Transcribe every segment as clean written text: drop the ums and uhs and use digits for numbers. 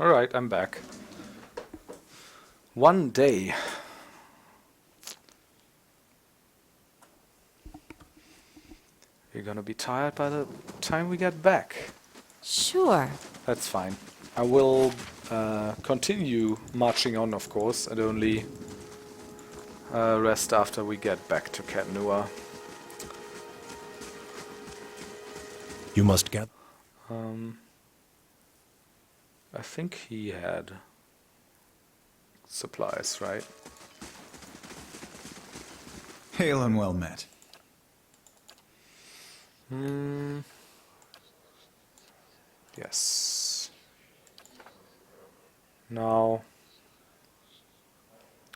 Alright, I'm back. One day. You're gonna be tired by the time we get back. Sure. That's fine. I will continue marching on, of course, and only rest after we get back to Caed Nua. You must get. I think he had supplies, right? Hail and well met. Yes. Now...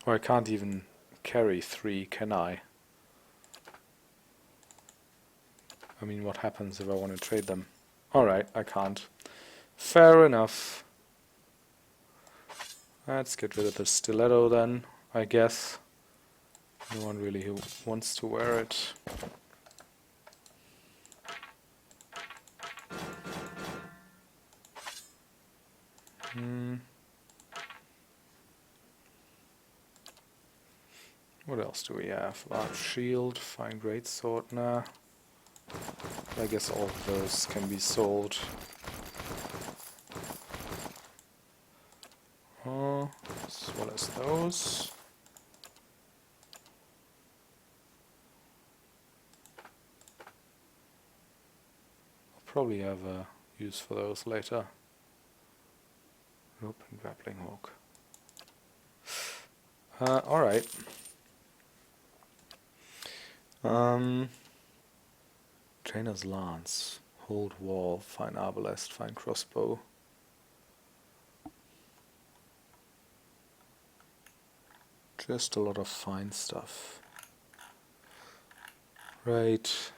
Oh, I can't even carry 3, can I? I mean, what happens if I want to trade them? Alright, I can't. Fair enough. Let's get rid of the stiletto then, I guess. No one really who wants to wear it. What else do we have? Large shield, fine greatsword, nah. I guess all of those can be sold. As well as those. I'll probably have a use for those later. Rope and grappling hook. Alright. Trainer's lance, hold wall, fine arbalest, fine crossbow. Just a lot of fine stuff. Right.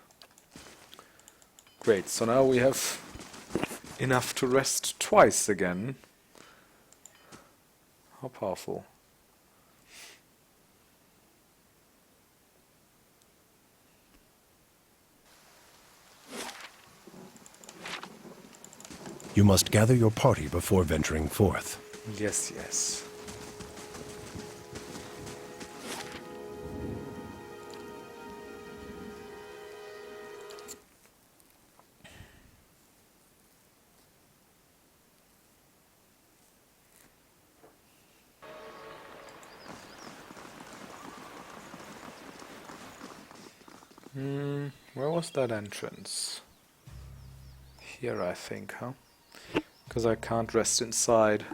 Great, so now we have enough to rest twice again. How powerful. You must gather your party before venturing forth. Yes, yes. Where was that entrance? Here, I think, huh? Because I can't rest inside.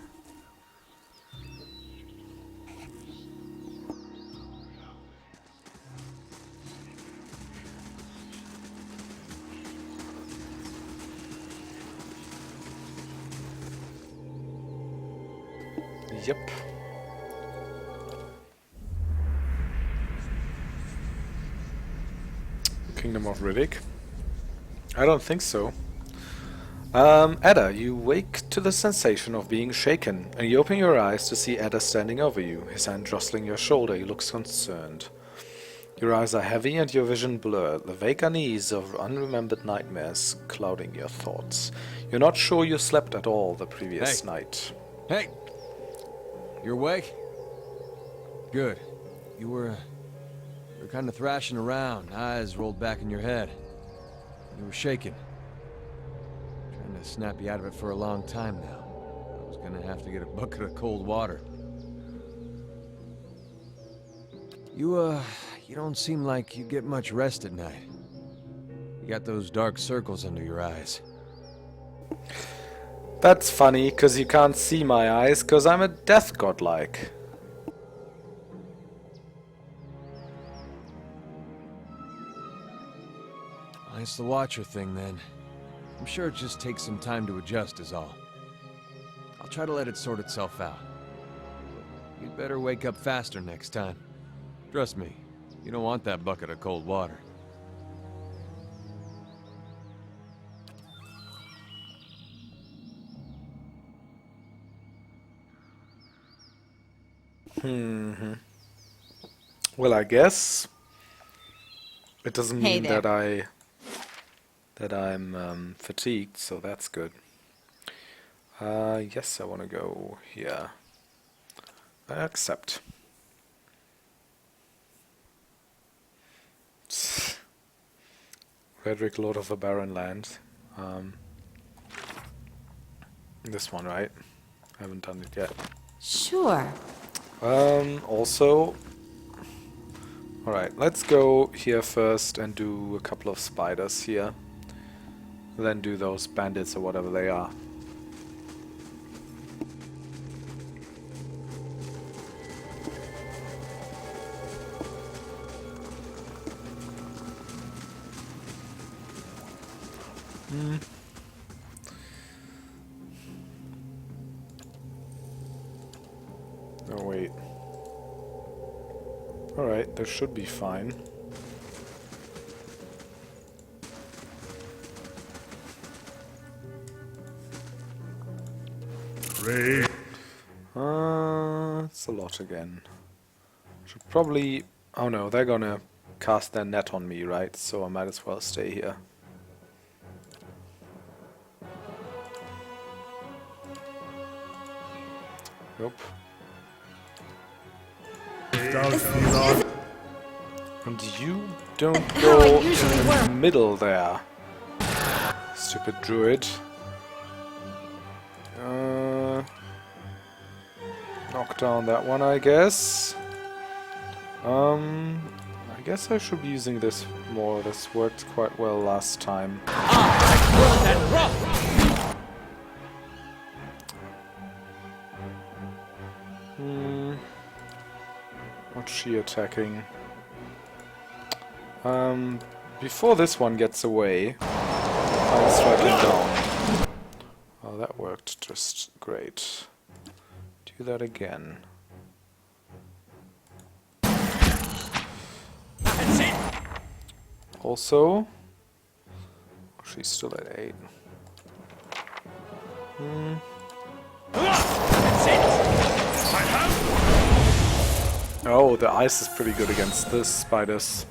Yep. Kingdom of Riddick? I don't think so. Ada, you wake to the sensation of being shaken, and you open your eyes to see Ada standing over you, his hand jostling your shoulder. He looks concerned. Your eyes are heavy and your vision blurred, the vague unease of unremembered nightmares clouding your thoughts. You're not sure you slept at all the previous night. Hey! You're awake? Good. You were kind of thrashing around, eyes rolled back in your head. You were shaking. Trying to snap you out of it for a long time now. I was gonna have to get a bucket of cold water. You don't seem like you get much rest at night. You got those dark circles under your eyes. That's funny, cause you can't see my eyes, cause I'm a death godlike. It's the Watcher thing, then. I'm sure it just takes some time to adjust, is all. I'll try to let it sort itself out. You'd better wake up faster next time. Trust me, you don't want that bucket of cold water. Well, I guess it doesn't Hey mean there. that I'm fatigued, so that's good. Yes, I want to go here. I accept. Frederick, Lord of the Barren Land. This one, right? I haven't done it yet. Sure. Also... Alright, let's go here first and do a couple of spiders here. Then do those bandits or whatever they are. Oh wait. Alright, that should be fine. It's a lot again. Should probably... Oh no, they're gonna cast their net on me, right? So I might as well stay here. Nope. And you don't go in the middle there. Stupid druid. Knock down that one, I guess. I guess I should be using this more. This worked quite well last time. What's she attacking? Before this one gets away, I'll strike him down. Oh, that worked just great. Do that again. Also, she's still at 8. Oh, the ice is pretty good against the spiders.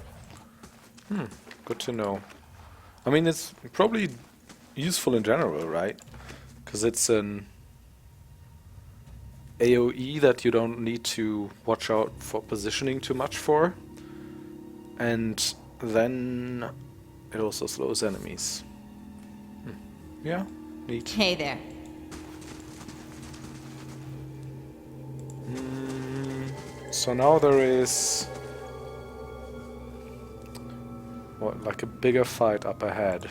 Good to know. I mean, it's probably useful in general, right? Because it's an AoE that you don't need to watch out for positioning too much for. And then it also slows enemies. Yeah, neat. Hey there. So now there is... what, like a bigger fight up ahead.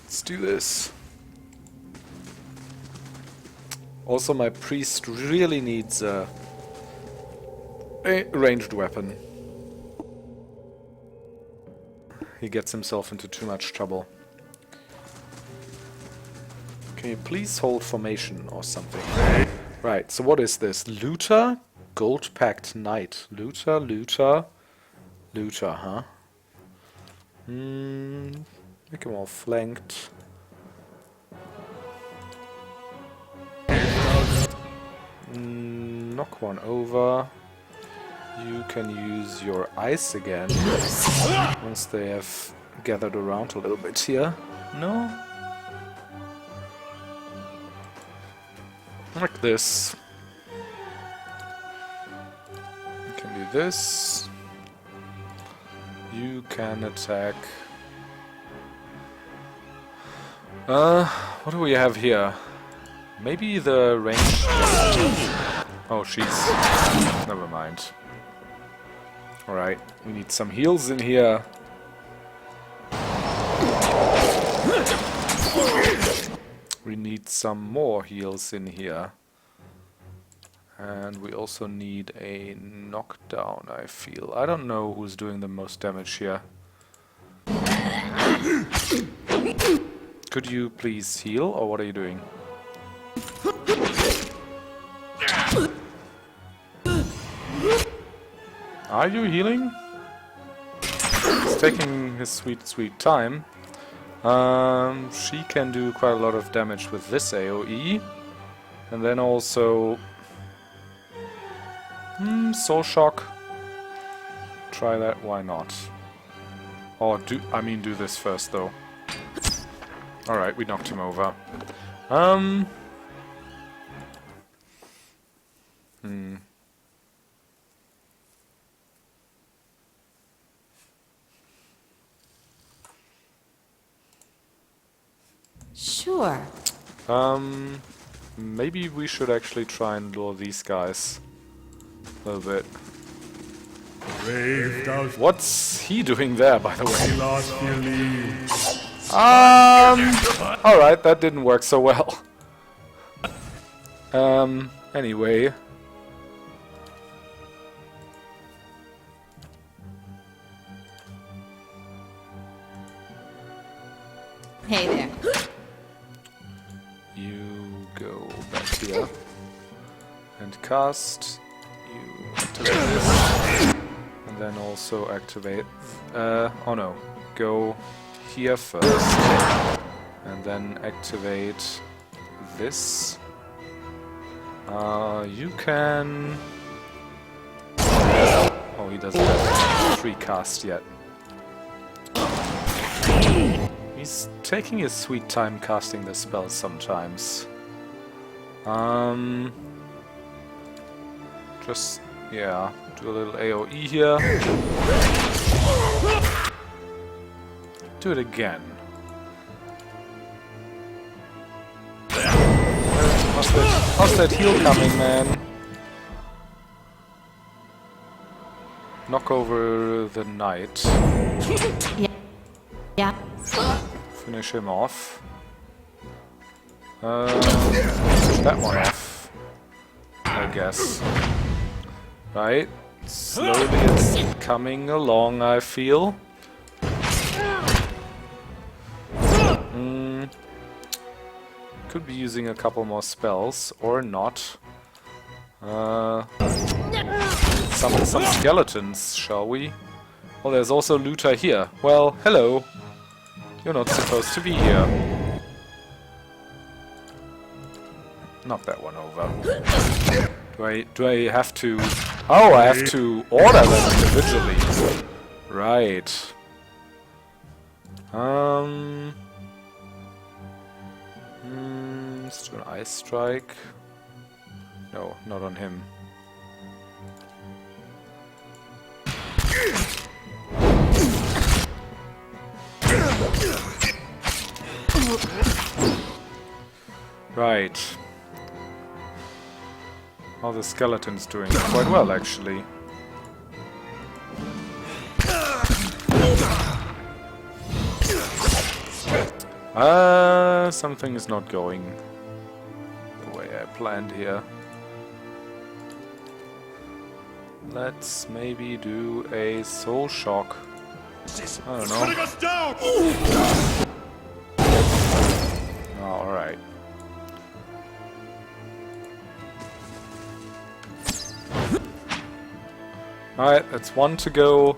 Let's do this. Also, my priest really needs a ranged weapon. He gets himself into too much trouble. Can you please hold formation or something? Right, so what is this? Looter? Gold-packed knight. Looter, looter, looter, huh? Make him all flanked. Knock one over. You can use your ice again. Once they have gathered around a little bit here. No? Like this. You can do this. You can attack. What do we have here? Maybe the range. Oh, she's. Never mind. Alright, we need some heals in here. We need some more heals in here. And we also need a knockdown, I feel. I don't know who's doing the most damage here. Could you please heal, or what are you doing? Are you healing? He's taking his sweet, sweet time. She can do quite a lot of damage with this AoE. And then also... Soul Shock. Try that, why not? Or do this first though. Alright, we knocked him over. Um. Sure. Maybe we should actually try and lure these guys a little bit. Brave thou What's he doing there, by the way? lost believe. Alright, that didn't work so well. Anyway. Hey there. You go back here. And cast. You activate this. And then also activate... oh no. Go here first. And then activate this. You can... Oh, he doesn't have 3 cast yet. He's taking his sweet time casting the spells sometimes. Just, yeah, do a little AoE here. Do it again. How's that heal coming, man? Knock over the knight. Yeah. Finish him off. Finish that one off, I guess. Right. Slowly it's coming along, I feel. Could be using a couple more spells, or not. Some skeletons, shall we? Well, there's also Luther here. Well, hello. You're not supposed to be here. Knock that one over. Do I have to... Oh, I have to order them individually. Right. Let's do an ice strike. No, not on him. Right. How the skeleton's doing quite well, actually. Something is not going the way I planned here. Let's maybe do a soul shock. I don't know. Alright. Alright, that's one to go.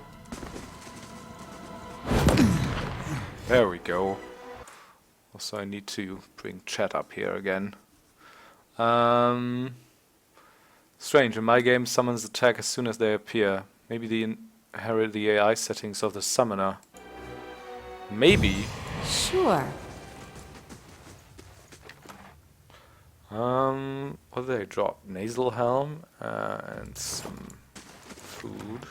There we go. Also, I need to bring chat up here again. Strange, in my game, summons attack as soon as they appear. Maybe they inherit the AI settings of the summoner. Maybe. Sure. What did they drop? Nasal helm and some food.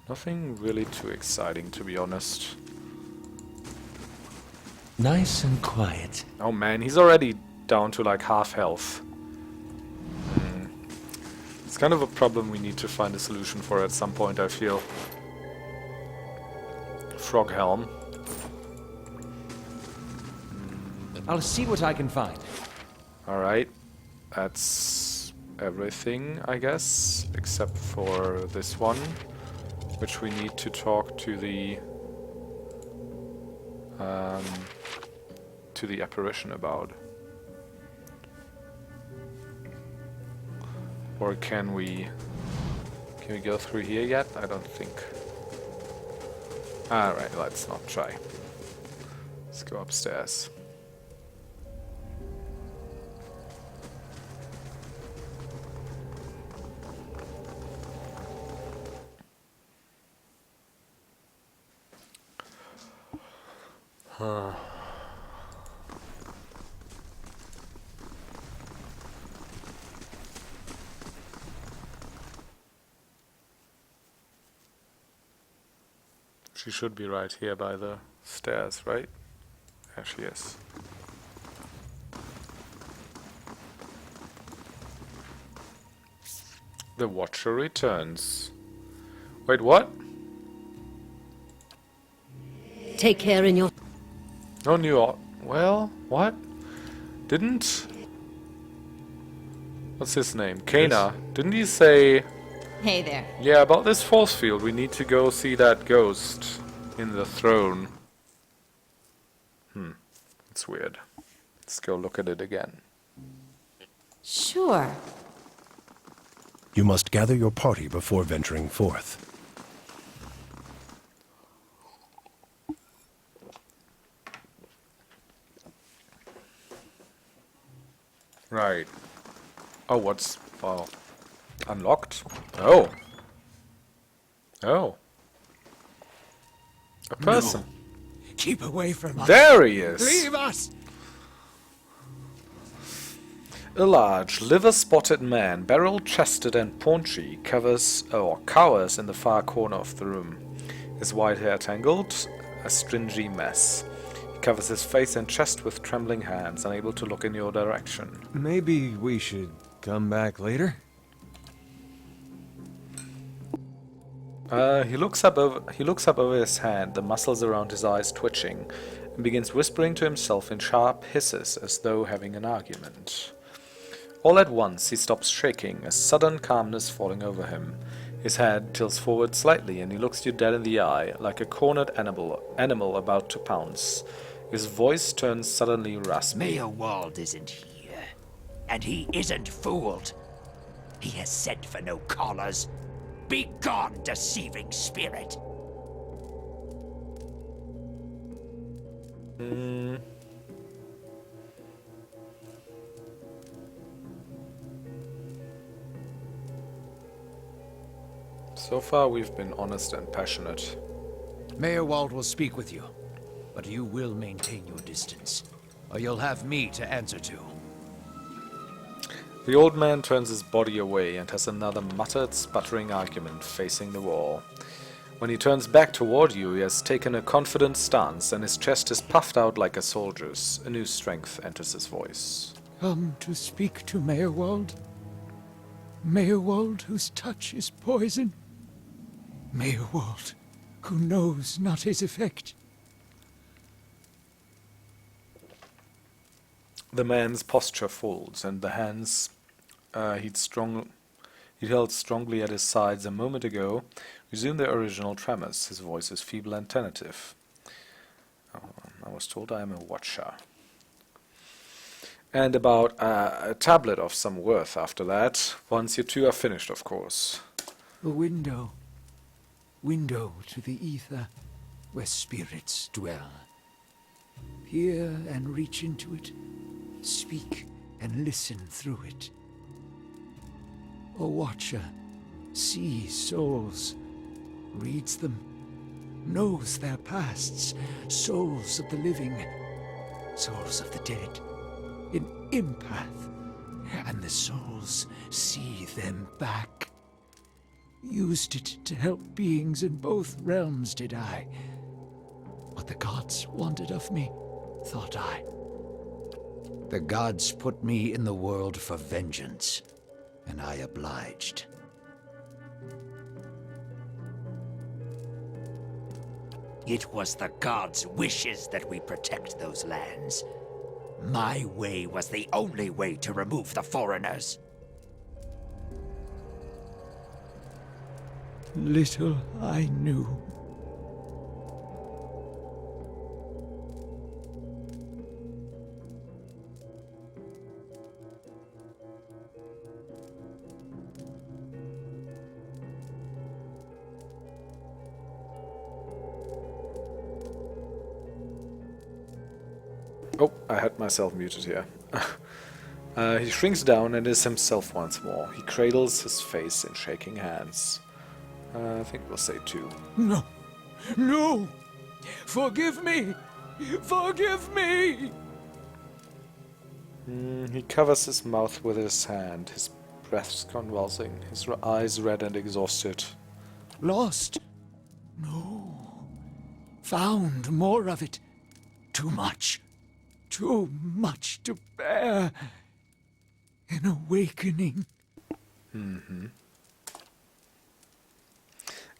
Nothing really too exciting, to be honest. Nice and quiet. Oh man, he's already down to like half health. It's kind of a problem we need to find a solution for at some point, I feel. Frog helm. I'll see what I can find. Alright. That's everything, I guess. Except for this one. Which we need to talk to the apparition about. Or can we go through here yet? I don't think. Alright, let's not try. Let's go upstairs. She should be right here by the stairs, right? There she is. The Watcher returns. Wait, what? Take care in your... No new... Well, what? Didn't... What's his name? Caed. Didn't he say... Hey there. Yeah, about this force field, we need to go see that ghost in the throne. It's weird. Let's go look at it again. Sure. You must gather your party before venturing forth. Right. Oh, what's... Oh. Unlocked? Oh. Oh. A person. Keep away from us. There he is! Leave us! A large, liver-spotted man, barrel-chested and paunchy, cowers in the far corner of the room. His white hair tangled, a stringy mess. He covers his face and chest with trembling hands, unable to look in your direction. Maybe we should come back later? He looks up over his hand, the muscles around his eyes twitching, and begins whispering to himself in sharp hisses as though having an argument. All at once he stops shaking, a sudden calmness falling over him. His head tilts forward slightly and he looks you dead in the eye, like a cornered animal about to pounce. His voice turns suddenly raspy. Maerwald isn't here, and he isn't fooled. He has sent for no callers. Be gone, deceiving spirit! So far we've been honest and passionate. Maerwald will speak with you, but you will maintain your distance, or you'll have me to answer to. The old man turns his body away and has another muttered, sputtering argument facing the wall. When he turns back toward you, he has taken a confident stance and his chest is puffed out like a soldier's. A new strength enters his voice. Come to speak to Maerwald? Maerwald whose touch is poison? Maerwald who knows not his effect? The man's posture folds, and the hands he'd held strongly at his sides a moment ago resume their original tremors. His voice is feeble and tentative. Oh, I was told I am a watcher. And about a tablet of some worth after that, once you two are finished, of course. A window. Window to the ether, where spirits dwell. Peer and reach into it. Speak and listen through it. A watcher sees souls, reads them, knows their pasts, souls of the living, souls of the dead, an empath, and the souls see them back. Used it to help beings in both realms, did I. What the gods wanted of me, thought I. The gods put me in the world for vengeance, and I obliged. It was the gods' wishes that we protect those lands. My way was the only way to remove the foreigners. Little I knew. Oh, I had myself muted here. He shrinks down and is himself once more. He cradles his face in shaking hands. I think we'll say 2. No! No! Forgive me! Forgive me! He covers his mouth with his hand, his breath's convulsing, his eyes red and exhausted. Lost? No. found more of it. Too much. Too much to bear. An awakening.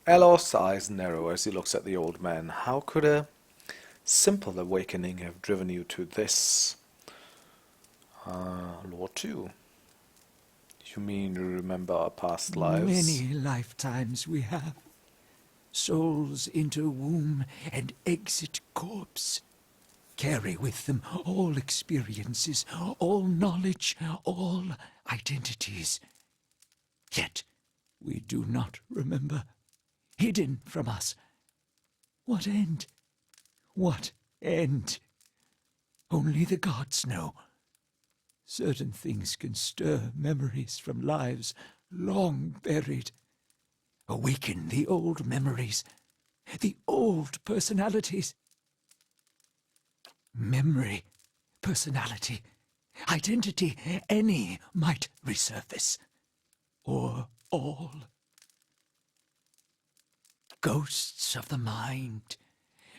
Elor's eyes narrow as he looks at the old man. How could a simple awakening have driven you to this? Lord 2. You mean you remember our past lives? Many lifetimes we have. Souls enter womb and exit corpse. Carry with them all experiences, all knowledge, all identities. Yet we do not remember. Hidden from us. What end? What end? Only the gods know. Certain things can stir memories from lives long buried. Awaken the old memories, the old personalities. Memory, personality, identity, any might resurface. Or all. Ghosts of the mind.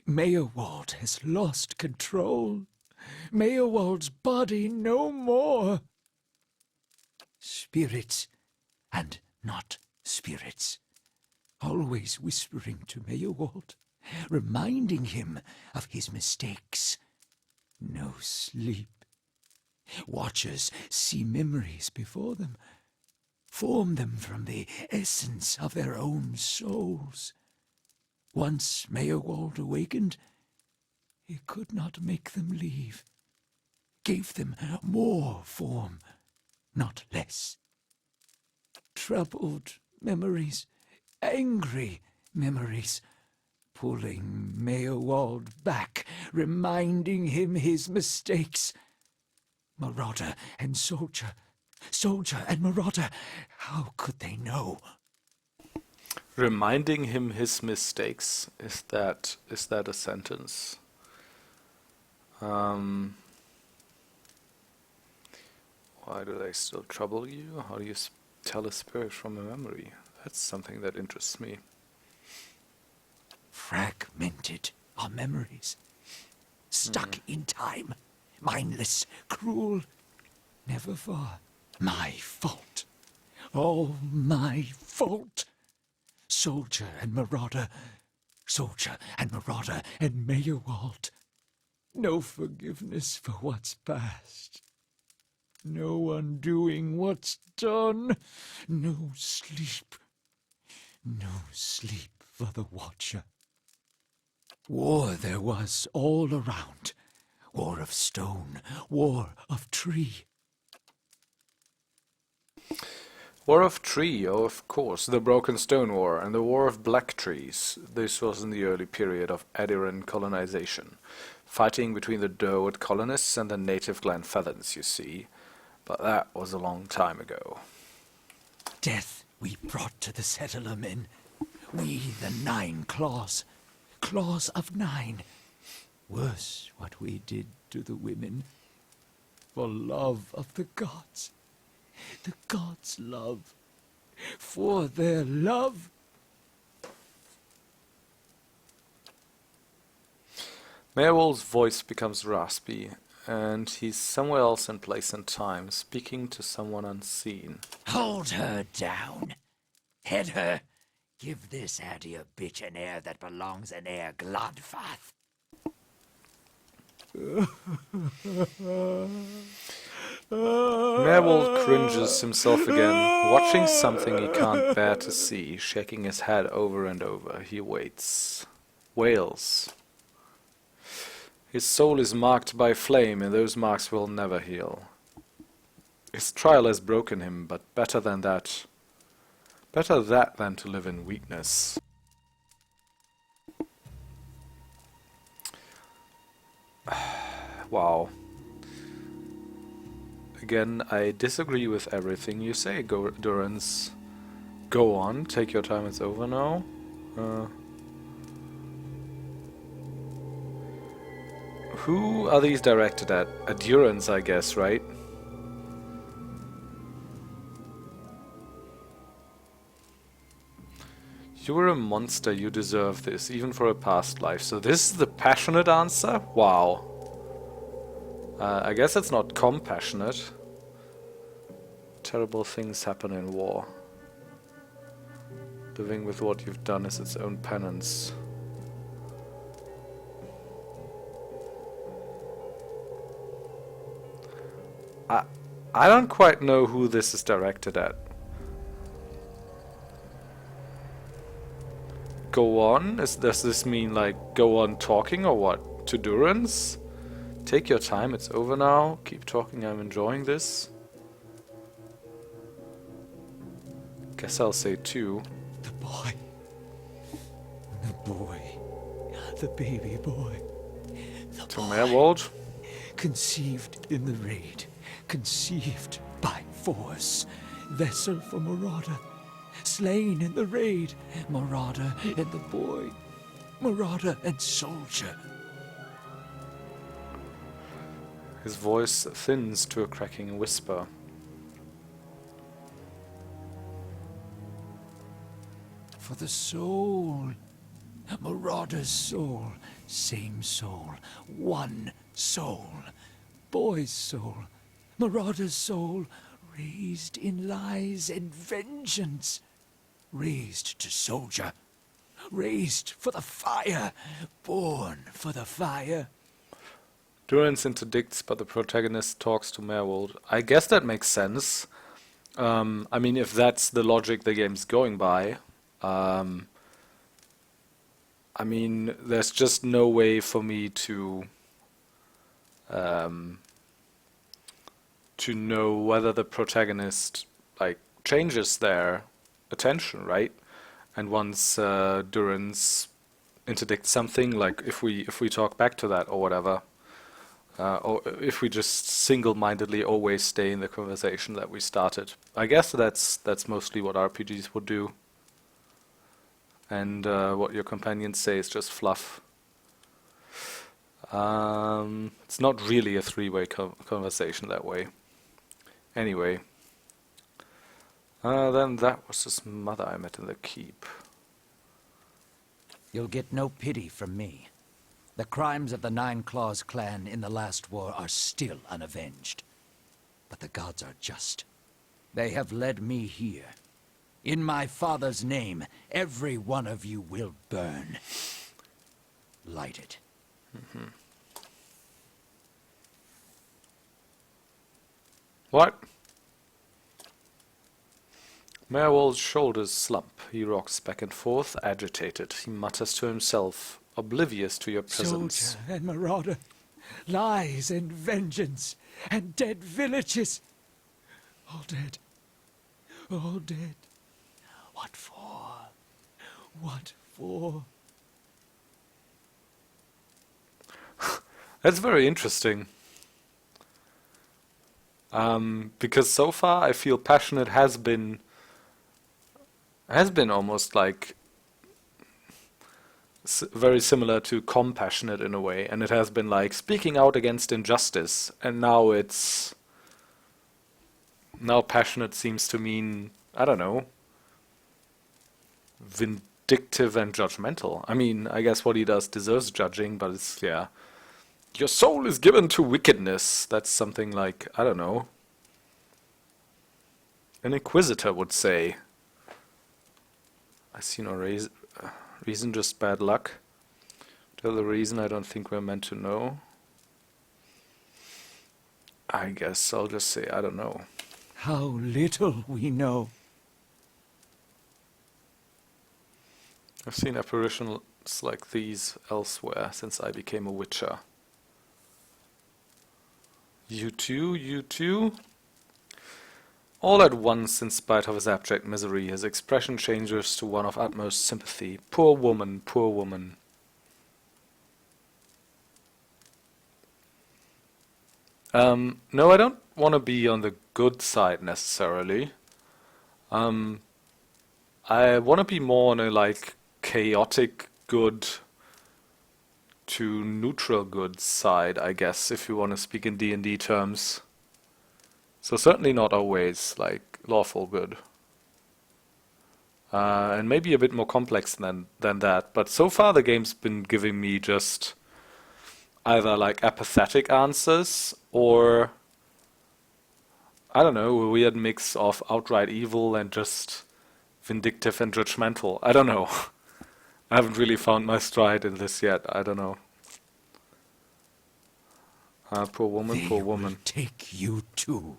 Maerwald has lost control. Maerwald's body no more. Spirits and not spirits. Always whispering to Maerwald, reminding him of his mistakes. No sleep. Watchers see memories before them, form them from the essence of their own souls. Once Maerwald awakened, he could not make them leave. Gave them more form, not less. Troubled memories, angry memories, pulling Maerwald back, reminding him his mistakes. Marauder and soldier, soldier and marauder, how could they know? Reminding him his mistakes. Is that a sentence? Why do they still trouble you? How do you tell a spirit from a memory? That's something that interests me. Fragmented are memories. Stuck in time. Mindless, cruel. Never far. My fault. All my fault. Soldier and marauder. Soldier and marauder and Maerwald. No forgiveness for what's past. No undoing what's done. No sleep. No sleep for the Watcher. War there was all around. War of stone, war of tree. War of Tree, oh of course, the Broken Stone War and the War of Black Trees. This was in the early period of Adiran colonization. Fighting between the Durwood colonists and the native Glenfeathans, you see. But that was a long time ago. Death we brought to the settler men. We, the 9 claws. Claws of 9. Worse what we did to the women. For love of the gods. The gods' love. For their love. Maerwald's voice becomes raspy, and he's somewhere else in place and time, speaking to someone unseen. Hold her down. Head her. Give this Adia bitch an heir that belongs in Air Glodfath. Maerwald cringes himself again, watching something he can't bear to see, shaking his head over and over. He waits. Wails. His soul is marked by flame, and those marks will never heal. His trial has broken him, but better than that. Better that than to live in weakness. Wow. Again, I disagree with everything you say, Durance. Go on, take your time, it's over now. Who are these directed at? At Durance, I guess, right? You were a monster, you deserve this, even for a past life. So this is the passionate answer? Wow. I guess it's not compassionate. Terrible things happen in war. Living with what you've done is its own penance. I don't quite know who this is directed at. Go on? Does this mean like go on talking or what? To Durance? Take your time, it's over now. Keep talking, I'm enjoying this. Guess I'll say 2. The boy. The boy. The baby boy. The To boy. Maerwald. Conceived in the raid. Conceived by force. Vessel for Marauder. Slain in the raid. Marauder and the boy. Marauder and soldier. His voice thins to a cracking whisper. For the soul. Marauder's soul. Same soul. One soul. Boy's soul. Marauder's soul. Raised in lies and vengeance. Raised to soldier. Raised for the fire. Born for the fire. Durance interdicts, but the protagonist talks to Maerwald. I guess that makes sense. I mean, if that's the logic the game's going by, I mean, there's just no way for me to know whether the protagonist like changes their attention, right? And once Durance interdicts something, like if we talk back to that or whatever. Or if we just single-mindedly always stay in the conversation that we started. I guess that's mostly what RPGs would do. And what your companions say is just fluff. It's not really a three-way conversation that way. Anyway. Then that was his mother I met in the keep. You'll get no pity from me. The crimes of the Nine Claws clan in the last war are still unavenged. But the gods are just. They have led me here. In my father's name, every one of you will burn. Light it. What? Maerwald's shoulders slump. He rocks back and forth, agitated. He mutters to himself, oblivious to your presence. Soldier and marauder. Lies and vengeance. And dead villages. All dead. All dead. What for? What for? That's very interesting. Because so far I feel passionate has been almost like very similar to compassionate in a way, and it has been like speaking out against injustice, and now passionate seems to mean, I don't know, vindictive and judgmental. I mean, I guess what he does deserves judging, but it's, yeah. Your soul is given to wickedness. That's something like, I don't know, an inquisitor would say. I see no reason, just bad luck. Tell the reason I don't think we're meant to know. I guess I'll just say I don't know. How little we know. I've seen apparitions like these elsewhere since I became a witcher. You too, you too? All at once, in spite of his abject misery, his expression changes to one of utmost sympathy. Poor woman, poor woman. No, I don't want to be on the good side necessarily. I want to be more on a like chaotic good to neutral good side, I guess, if you want to speak in D&D terms. So certainly not always like lawful good. and maybe a bit more complex than that. But so far the game's been giving me just either like apathetic answers or I don't know, a weird mix of outright evil and just vindictive and judgmental. I don't know. I haven't really found my stride in this yet. I don't know. Poor woman, They poor will woman. take you too.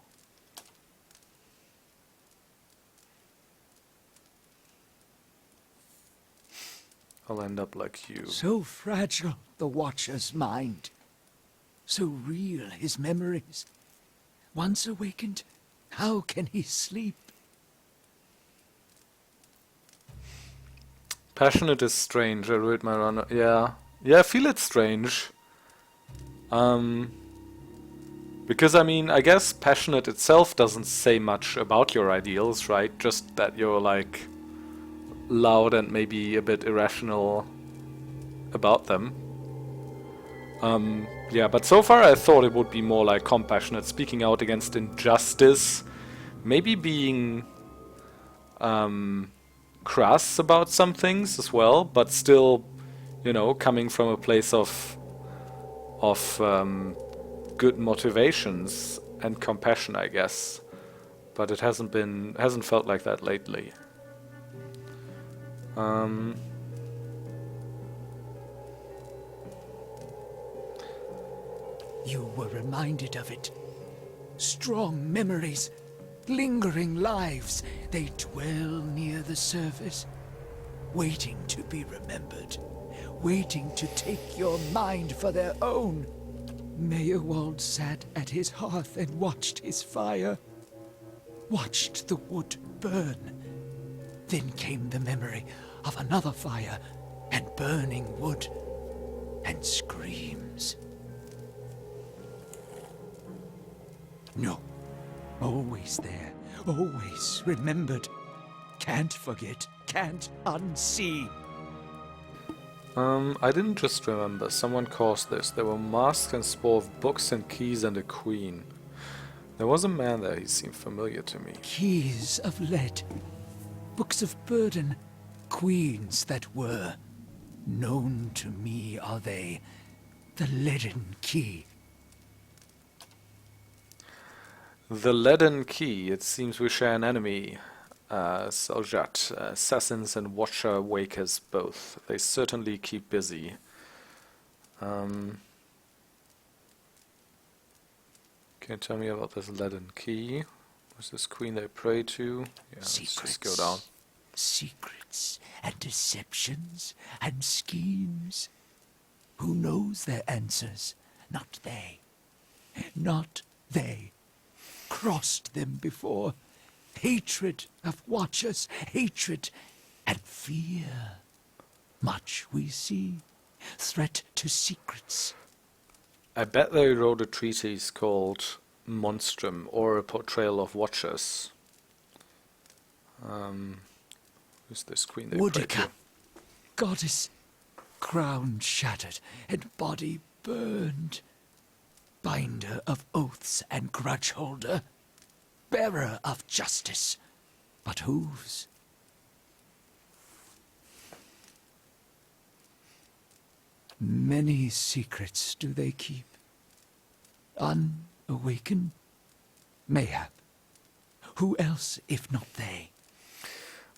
I'll end up like you. So fragile, the Watcher's mind. So real, his memories. Once awakened, how can he sleep? Passionate is strange. I read my runner. Yeah. Yeah, I feel it's strange. Because, I mean, I guess passionate itself doesn't say much about your ideals, right? Just that you're, like, loud and maybe a bit irrational about them. Yeah, but so far I thought it would be more like compassionate, speaking out against injustice, maybe being crass about some things as well, but still, you know, coming from a place of good motivations and compassion, I guess. But it hasn't felt like that lately. You were reminded of it. Strong memories, lingering lives, they dwell near the surface, waiting to be remembered, waiting to take your mind for their own. Maerwald sat at his hearth and watched his fire, watched the wood burn. Then came the memory of another fire and burning wood and screams. No, always there, always remembered. Can't forget, can't unsee. I didn't just remember. Someone caused this. There were masks and spore of books and keys and a queen. There was a man there. He seemed familiar to me. Keys of lead, books of burden, queens that were. Known to me are they, the leaden key. The leaden key. It seems we share an enemy. Saljat, assassins and watcher wakers both. They certainly keep busy. Can you tell me about this leaden key? Was this queen they pray to? Yeah, let's just go down. Secrets and deceptions and schemes. Who knows their answers? Not they. Not they. Crossed them before. Hatred of watchers, hatred and fear. Much we see. Threat to secrets. I bet they wrote a treatise called Monstrum, or a portrayal of watchers. Who's this queen they pray to? Woodica, goddess, crown shattered and body burned. Binder of oaths and grudge holder. Bearer of justice, but whose? Many secrets do they keep. Unawakened? Mayhap. Who else if not they?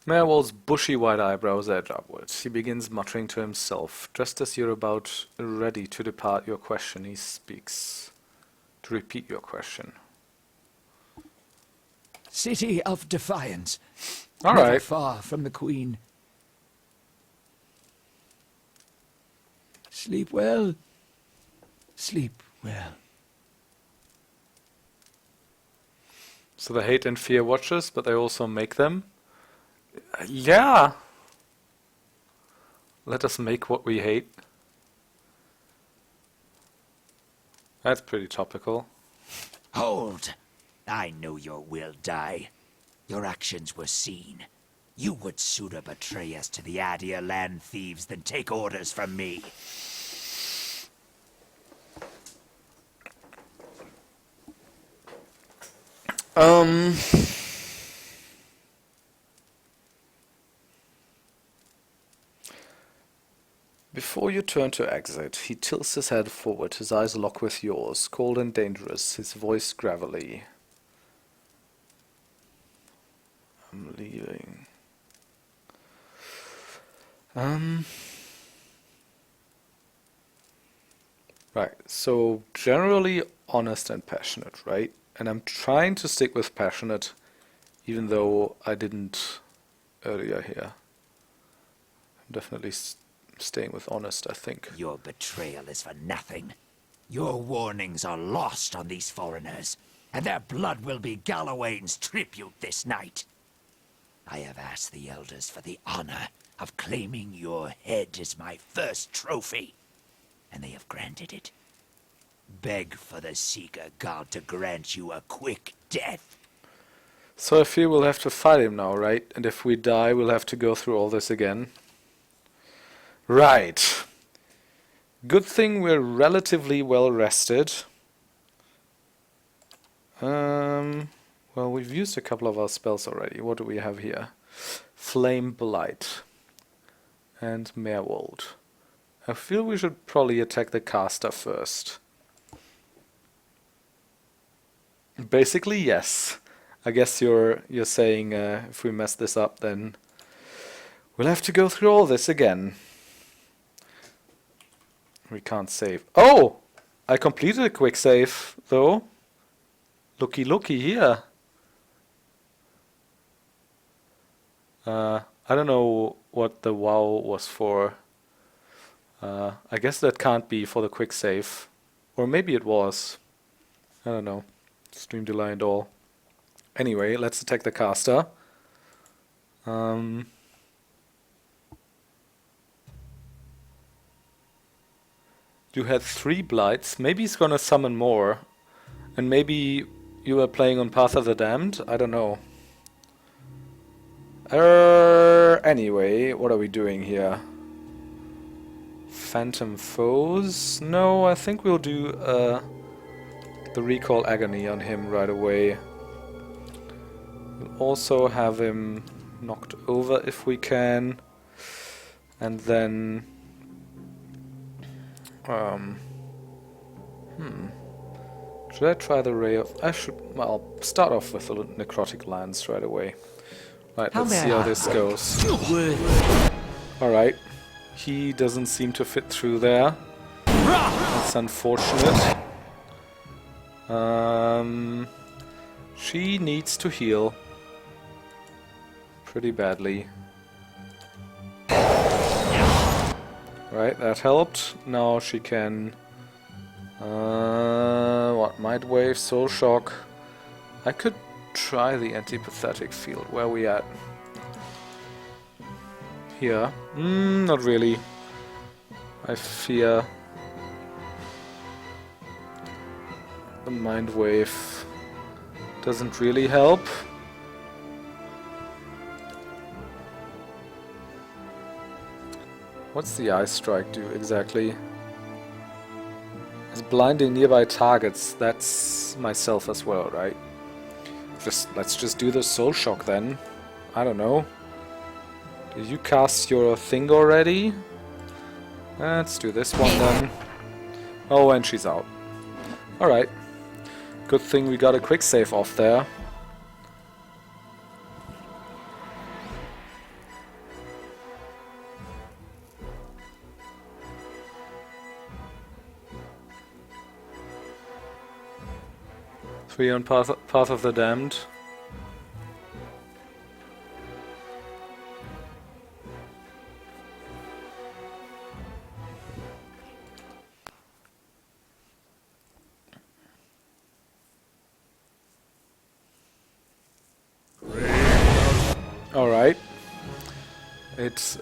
Maerwald's bushy white eyebrows edge upwards. He begins muttering to himself. Just as you're about ready to depart your question, he speaks. To repeat your question. City of Defiance. All Never right. far from the Queen. Sleep well. Sleep well. So they hate and fear watchers, but they also make them? Yeah. Let us make what we hate. That's pretty topical. Hold! I know your will die. Your actions were seen. You would sooner betray us to the Adir land thieves than take orders from me. Before you turn to exit, he tilts his head forward, his eyes lock with yours, cold and dangerous, his voice gravelly. I'm leaving. Right, so generally honest and passionate, right? And I'm trying to stick with passionate, even though I didn't earlier here. I'm definitely staying with honest, I think. Your betrayal is for nothing. Your warnings are lost on these foreigners, and their blood will be Gallowayne's tribute this night. I have asked the elders for the honor of claiming your head as my first trophy, and they have granted it. Beg for the Seeker God to grant you a quick death. So I feel we'll have to fight him now, right? And if we die, we'll have to go through all this again. Right. Good thing we're relatively well rested. Well, we've used a couple of our spells already. What do we have here? Flame Blight and Maerwald. I feel we should probably attack the caster first. Basically, yes. I guess you're saying if we mess this up, then we'll have to go through all this again. We can't save. Oh! I completed a quick save, though. Looky here. I don't know what the WoW was for. I guess that can't be for the quick save. Or maybe it was. I don't know. Stream delay and all. Anyway, let's attack the caster. You had 3 blights. Maybe he's gonna summon more. And maybe you were playing on Path of the Damned? I don't know. Anyway, what are we doing here? Phantom Foes? No, I think we'll do the Recall Agony on him right away. We'll also have him knocked over if we can. And then... Should I try the Ray of... Well, I'll start off with the Necrotic Lance right away. Right, let's see how this goes. Alright. He doesn't seem to fit through there. That's unfortunate. She needs to heal. Pretty badly. Right, that helped. Now she can... what? Might Wave, Soul Shock. I could try the Antipathetic Field. Where are we at? Here. Not really. I fear... the Mind Wave doesn't really help. What's the Ice Strike do exactly? It's blinding nearby targets. That's myself as well, right? Let's just do the Soul Shock then. I don't know. Did you cast your thing already? Let's do this one then. Oh, and she's out. Alright. Good thing we got a quick save off there. Three on Path of the Damned. Alright. It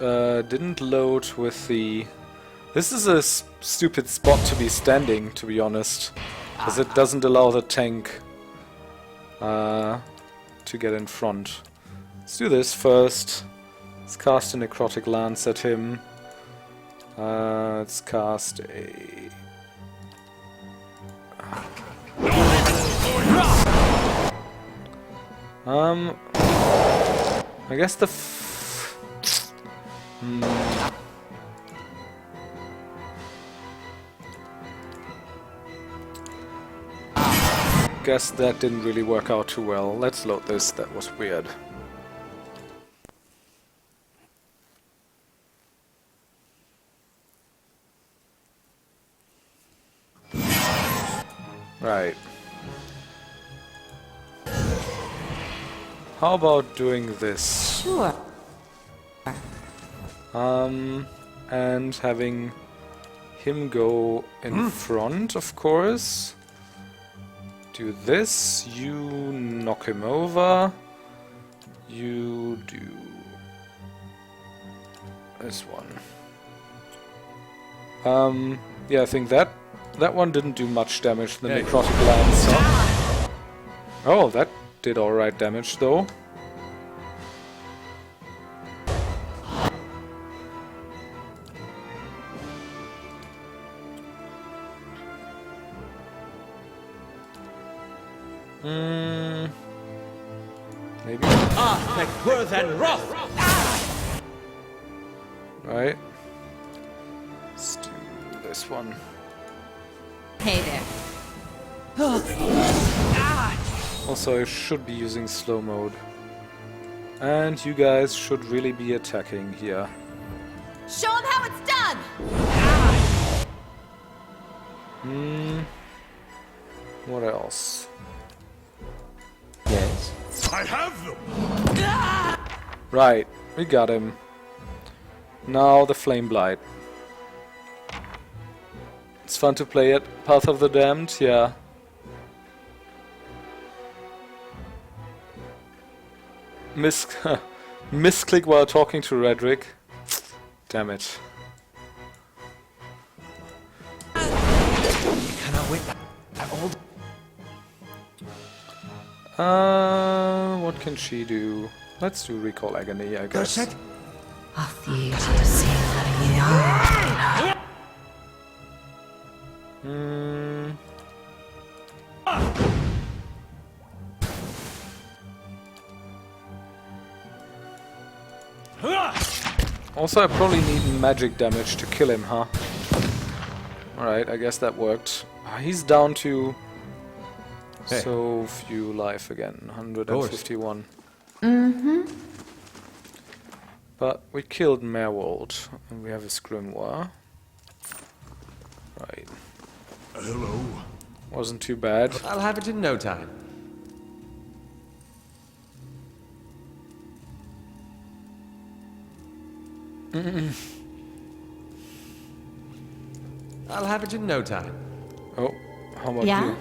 didn't load with the... This is a stupid spot to be standing, to be honest. Because it doesn't allow the tank to get in front. Let's do this first. Let's cast a Necrotic Lance at him. Let's cast a... I guess the... Guess that didn't really work out too well. Let's load this, that was weird. Right. How about doing this? Sure. And having him go in front, of course. Do this, you knock him over. You do this one. Yeah, I think that one didn't do much damage, the necrotic lance. Oh, that did alright damage though. Maybe. Right. Let's do this one. Hey there. Also, I should be using slow mode. And you guys should really be attacking here. Show him how it's done! What else? Yes? I have them! Right, we got him. Now the Flame Blight. It's fun to play it. Path of the Damned, yeah. Misclick while talking to Redrick. Damn it. What can she do? Let's do Recall Agony, I guess. Also, I probably need magic damage to kill him, huh? Alright, I guess that worked. He's down to so few life again. 151. But we killed Maerwald, and we have his grimoire. Right. Hello. Wasn't too bad. I'll have it in no time. I'll have it in no time. Oh, how about Yeah? you?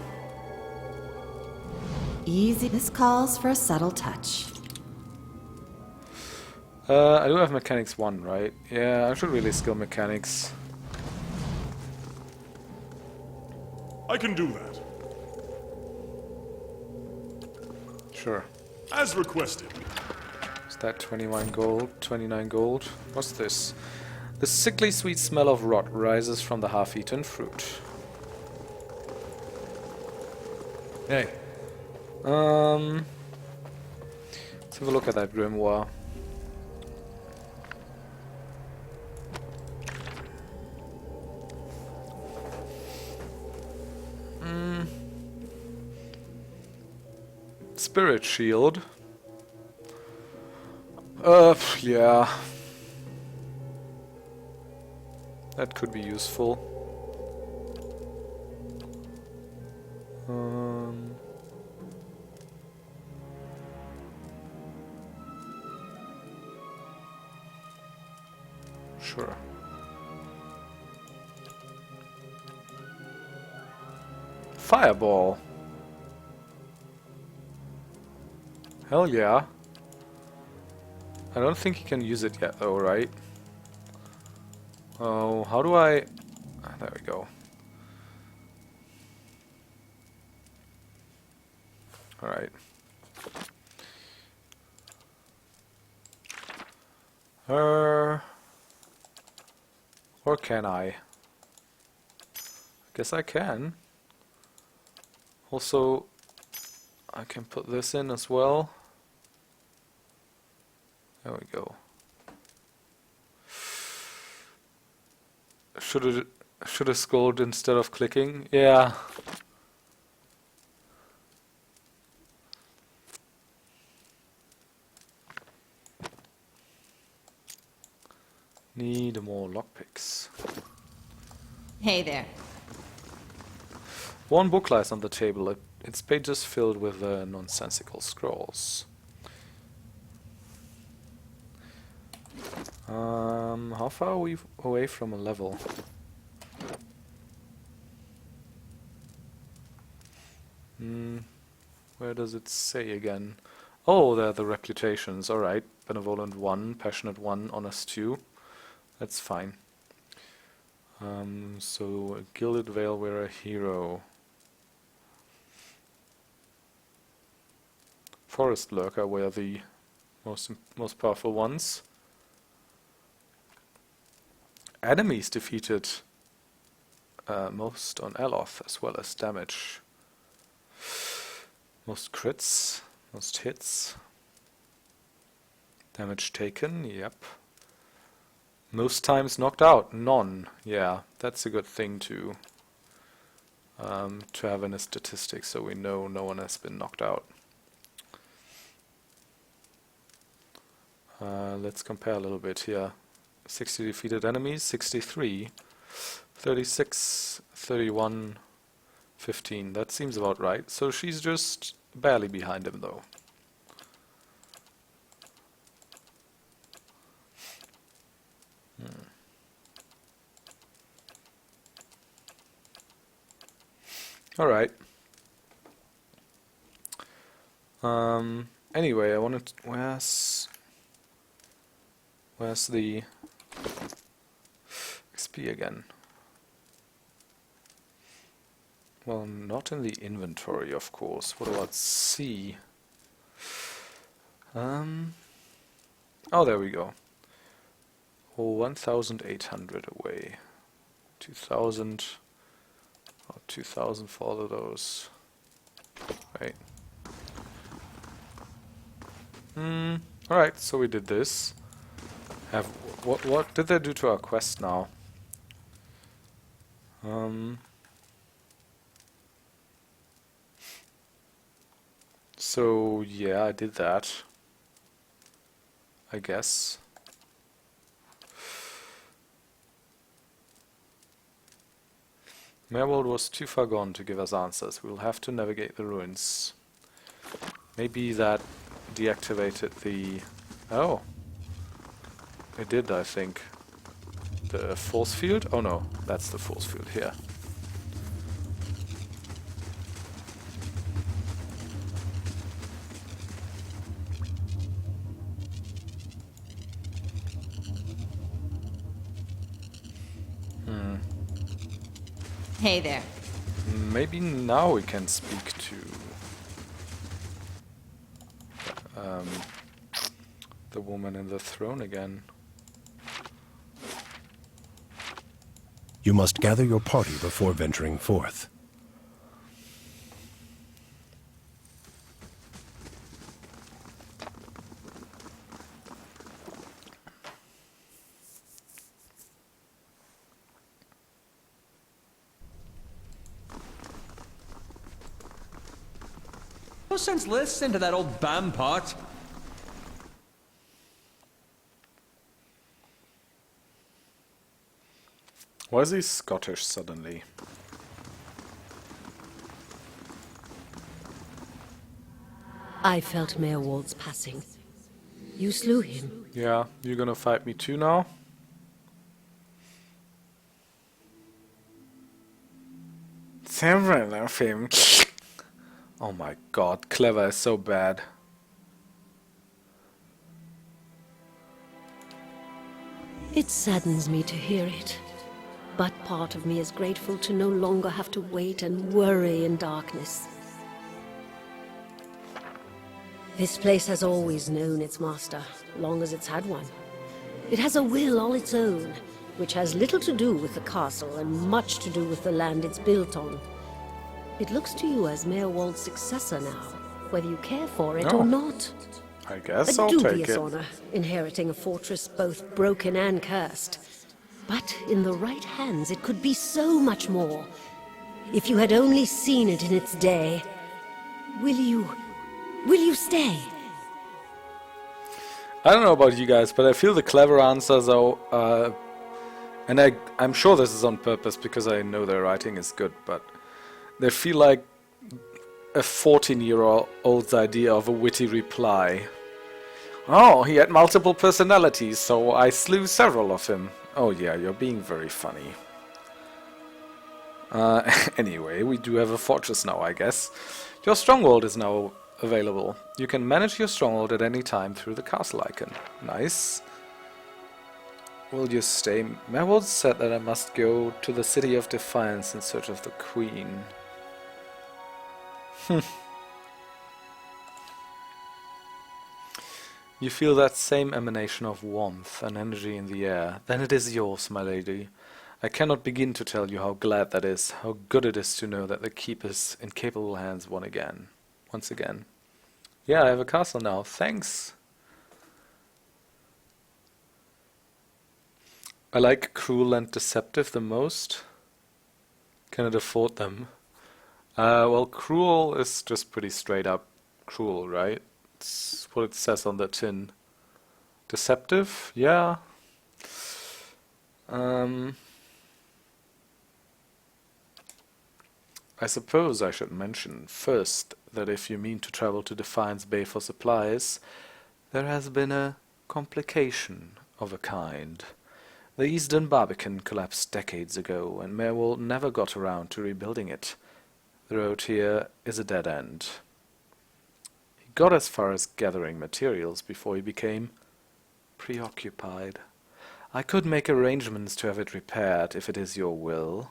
Easy. This calls for a subtle touch. I do have Mechanics 1, right? Yeah, I should really skill Mechanics. I can do that. Sure. As requested. Is that 21 gold? 29 gold? What's this? The sickly sweet smell of rot rises from the half-eaten fruit. Hey. Let's have a look at that grimoire. Spirit shield. Yeah. That could be useful. Sure. Fireball. Hell yeah. I don't think he can use it yet though, right? Oh, how do I... Ah, there we go. Alright. Or can I? Guess I can. Also, I can put this in as well. There we go. Should have scrolled instead of clicking. Yeah. Need more lockpicks. Hey there. One book lies on the table. Its pages filled with nonsensical scrolls. How far are we away from a level? Where does it say again? Oh, they're the reputations. Alright. Benevolent 1, Passionate 1, Honest 2. That's fine. So, a Gilded Veil, we're a hero. Forest Lurker were the most powerful ones. Enemies defeated most on Aloth, as well as damage. Most crits, most hits. Damage taken, yep. Most times knocked out, none. Yeah, that's a good thing to have in a statistic, so we know no one has been knocked out. Let's compare a little bit here. 60 defeated enemies, 63, 36, 31, 15. That seems about right. So she's just barely behind him, though. Alright. Anyway, I wanted to, where's the XP again? Well, not in the inventory, of course. What about C? Oh, there we go. Oh, 1,800 away. 2,000. Oh, 2,000 for all of those. Right. Alright, so we did this. What did they do to our quest now? So yeah, I did that. I guess. Maerwald was too far gone to give us answers. We'll have to navigate the ruins. Maybe that deactivated the... Oh. It did, I think. The force field? Oh no, that's the force field here. Hey there. Maybe now we can speak to the woman in the throne again. You must gather your party before venturing forth. No sense listening to that old bam pot. Why is he Scottish suddenly? I felt Maerwald's passing. You slew him. Yeah, you're gonna fight me too now? Several of him. Oh my god, clever is so bad. It saddens me to hear it. But part of me is grateful to no longer have to wait and worry in darkness. This place has always known its master, long as it's had one. It has a will all its own, which has little to do with the castle and much to do with the land it's built on. It looks to you as Maerwald's successor now, whether you care for it or not. I guess A I'll take dubious it. honor, inheriting a fortress both broken and cursed. But in the right hands, it could be so much more. If you had only seen it in its day. Will you stay? I don't know about you guys, but I feel the clever answers are, and I'm sure this is on purpose because I know their writing is good, but they feel like a 14-year-old's idea of a witty reply. Oh, he had multiple personalities, so I slew several of him. Oh yeah, you're being very funny. Anyway, we do have a fortress now, I guess. Your stronghold is now available. You can manage your stronghold at any time through the castle icon. Nice. Will you stay? Maerwald said that I must go to the City of Defiance in search of the Queen. You feel that same emanation of warmth and energy in the air. Then it is yours, my lady. I cannot begin to tell you how glad that is, how good it is to know that the keep is in capable hands once again. Yeah, I have a castle now. Thanks. I like cruel and deceptive the most. Cannot afford them. Well, cruel is just pretty straight up cruel, right? It's what it says on the tin. Deceptive? Yeah. I suppose I should mention first that if you mean to travel to Defiance Bay for supplies, there has been a complication of a kind. The Eastern Barbican collapsed decades ago, and Maerwald never got around to rebuilding it. The road here is a dead end. He got as far as gathering materials before he became preoccupied. I could make arrangements to have it repaired if it is your will.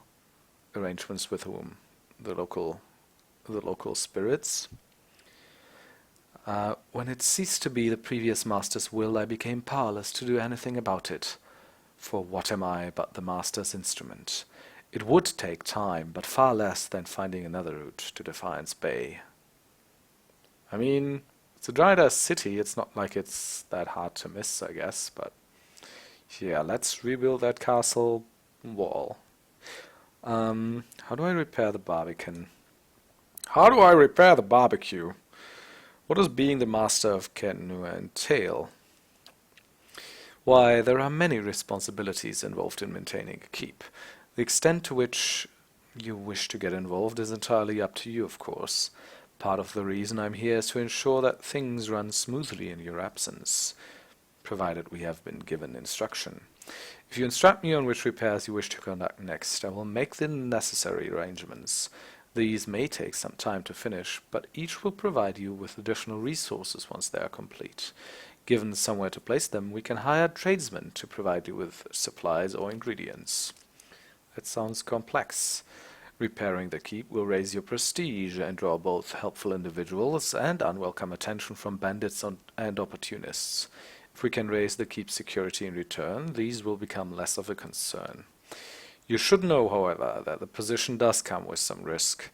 Arrangements with whom? The local spirits. When it ceased to be the previous master's will, I became powerless to do anything about it. For what am I but the master's instrument? It would take time, but far less than finding another route to Defiance Bay. I mean, it's a dried-ass city, it's not like it's that hard to miss, I guess, but yeah, let's rebuild that castle wall. How do I repair the Barbican? How do I repair the barbecue? What does being the master of Caed Nua entail? Why, there are many responsibilities involved in maintaining a keep. The extent to which you wish to get involved is entirely up to you, of course. Part of the reason I'm here is to ensure that things run smoothly in your absence, provided we have been given instruction. If you instruct me on which repairs you wish to conduct next, I will make the necessary arrangements. These may take some time to finish, but each will provide you with additional resources once they are complete. Given somewhere to place them, we can hire tradesmen to provide you with supplies or ingredients. That sounds complex. Repairing the keep will raise your prestige and draw both helpful individuals and unwelcome attention from bandits and opportunists. If we can raise the keep's security in return, these will become less of a concern. You should know, however, that the position does come with some risk.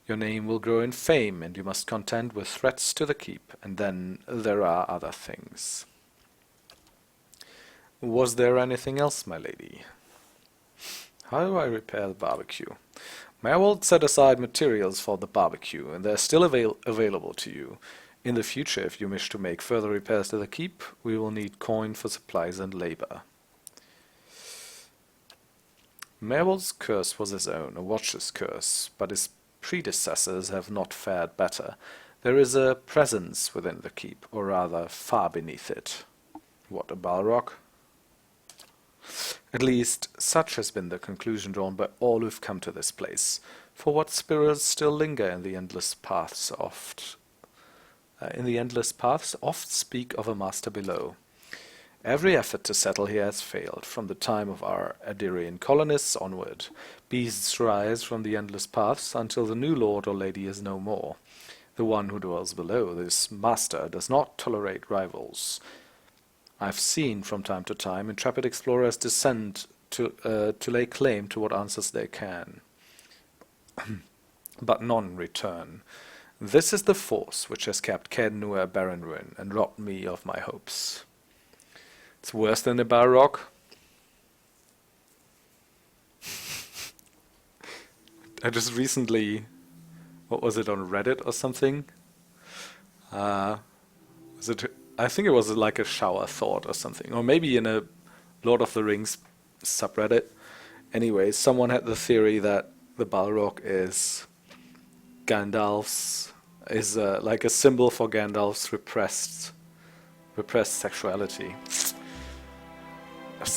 Your name will grow in fame, and you must contend with threats to the keep, and then there are other things. Was there anything else, my lady? How do I repair the barbecue? Maerwald set aside materials for the barbecue, and they're still available to you. In the future, if you wish to make further repairs to the keep, we will need coin for supplies and labor. Maerwald's curse was his own, a watcher's curse, but his predecessors have not fared better. There is a presence within the keep, or rather, far beneath it. What, a Balrog? At least, such has been the conclusion drawn by all who've come to this place. For what spirits still linger in the endless paths oft speak of a master below. Every effort to settle here has failed, from the time of our Adirian colonists onward. Beasts rise from the endless paths until the new lord or lady is no more. The one who dwells below, this master, does not tolerate rivals. I've seen, from time to time, intrepid explorers descend to lay claim to what answers they can. But none return. This is the force which has kept Caed Nua a barren ruin and robbed me of my hopes. It's worse than the Balrog. I just recently, what was it, on Reddit or something? Was it I think it was like a shower thought or something, or maybe in a Lord of the Rings subreddit. Anyway, someone had the theory that the Balrog is Gandalf's, is like a symbol for Gandalf's repressed sexuality.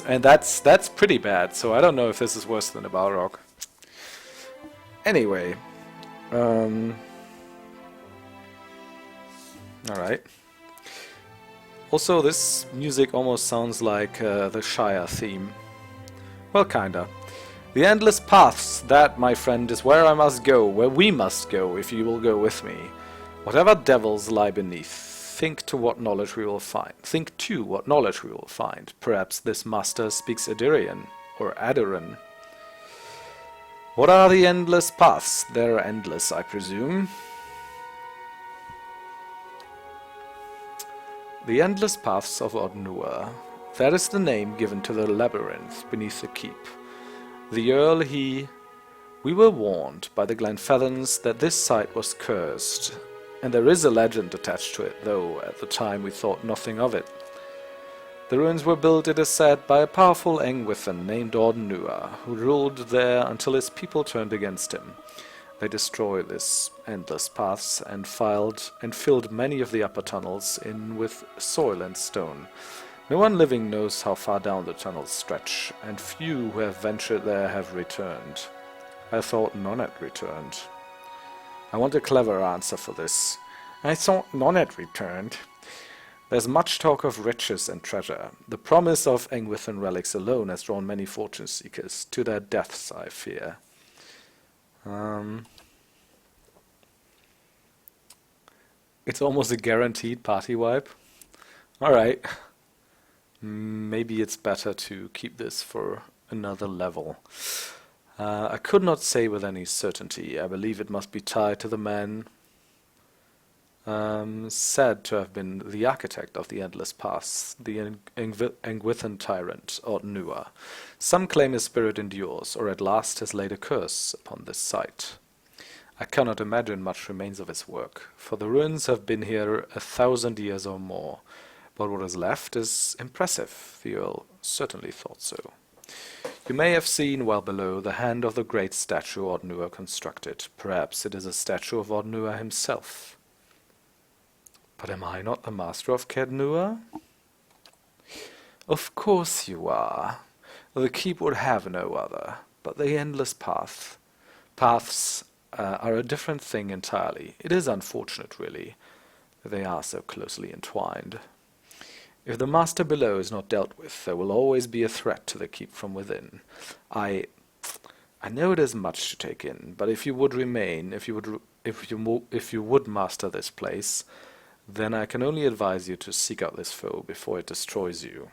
And that's pretty bad, so I don't know if this is worse than a Balrog. Anyway, alright. Also, this music almost sounds like the Shire theme. Well, kinda. The endless paths, that, my friend, is where I must go, where we must go, if you will go with me. Whatever devils lie beneath, think to what knowledge we will find. Think too what knowledge we will find. Perhaps this master speaks Adirian, or Adoran. What are the endless paths? They're endless, I presume. The endless paths of Caed Nua. That is the name given to the labyrinth beneath the keep. The Earl, we were warned by the Glenfellans that this site was cursed, and there is a legend attached to it, though at the time we thought nothing of it. The ruins were built, it is said, by a powerful Engwithan named Caed Nua, who ruled there until his people turned against him. They destroyed this endless paths and filled many of the upper tunnels in with soil and stone. No one living knows how far down the tunnels stretch, and few who have ventured there have returned. I thought none had returned. I want a clever answer for this. I thought none had returned. There's much talk of riches and treasure. The promise of Engwithan relics alone has drawn many fortune seekers to their deaths, I fear. It's almost a guaranteed party wipe. Alright. Maybe it's better to keep this for another level. I could not say with any certainty. I believe it must be tied to the man said to have been the architect of the Endless Paths, the Engwithan tyrant, Caed Nua. Some claim his spirit endures, or at last has laid a curse upon this site. I cannot imagine much remains of his work, for the ruins have been here 1,000 years or more. But what is left is impressive. The Earl certainly thought so. You may have seen well below the hand of the great statue Caed Nua constructed. Perhaps it is a statue of Caed Nua himself. But am I not the master of Caed Nua? Of course you are. The keep would have no other. But the endless paths are a different thing entirely. It is unfortunate, really, that they are so closely entwined. If the master below is not dealt with, there will always be a threat to the keep from within. I know it is much to take in, but if you would remain, if you would master this place, then I can only advise you to seek out this foe before it destroys you.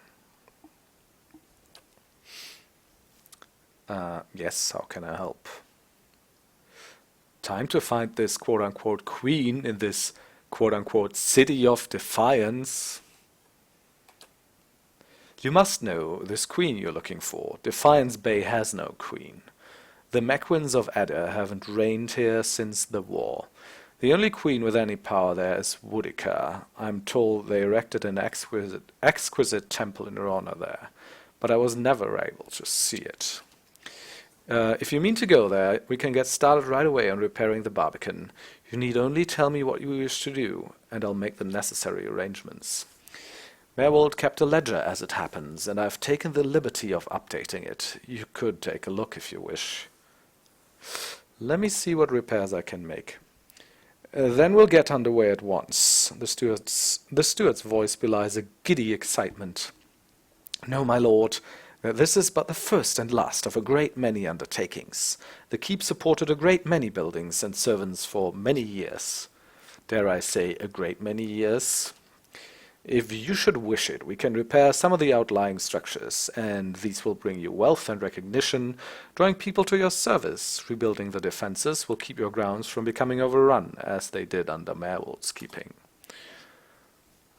Yes, how can I help? Time to find this quote-unquote queen in this quote-unquote city of defiance. You must know this queen you're looking for. Defiance Bay has no queen. The Mequins of Edda haven't reigned here since the war. The only queen with any power there is Woodica. I'm told they erected an exquisite temple in her honor there, but I was never able to see it. If you mean to go there, we can get started right away on repairing the Barbican. You need only tell me what you wish to do, and I'll make the necessary arrangements. Maerwald kept a ledger as it happens, and I've taken the liberty of updating it. You could take a look if you wish. Let me see what repairs I can make. Then we'll get underway at once. The steward's voice belies a giddy excitement. No, my lord, this is but the first and last of a great many undertakings. The keep supported a great many buildings and servants for many years. Dare I say, a great many years? If you should wish it, we can repair some of the outlying structures, and these will bring you wealth and recognition, drawing people to your service. Rebuilding the defenses will keep your grounds from becoming overrun, as they did under Maerwald's keeping.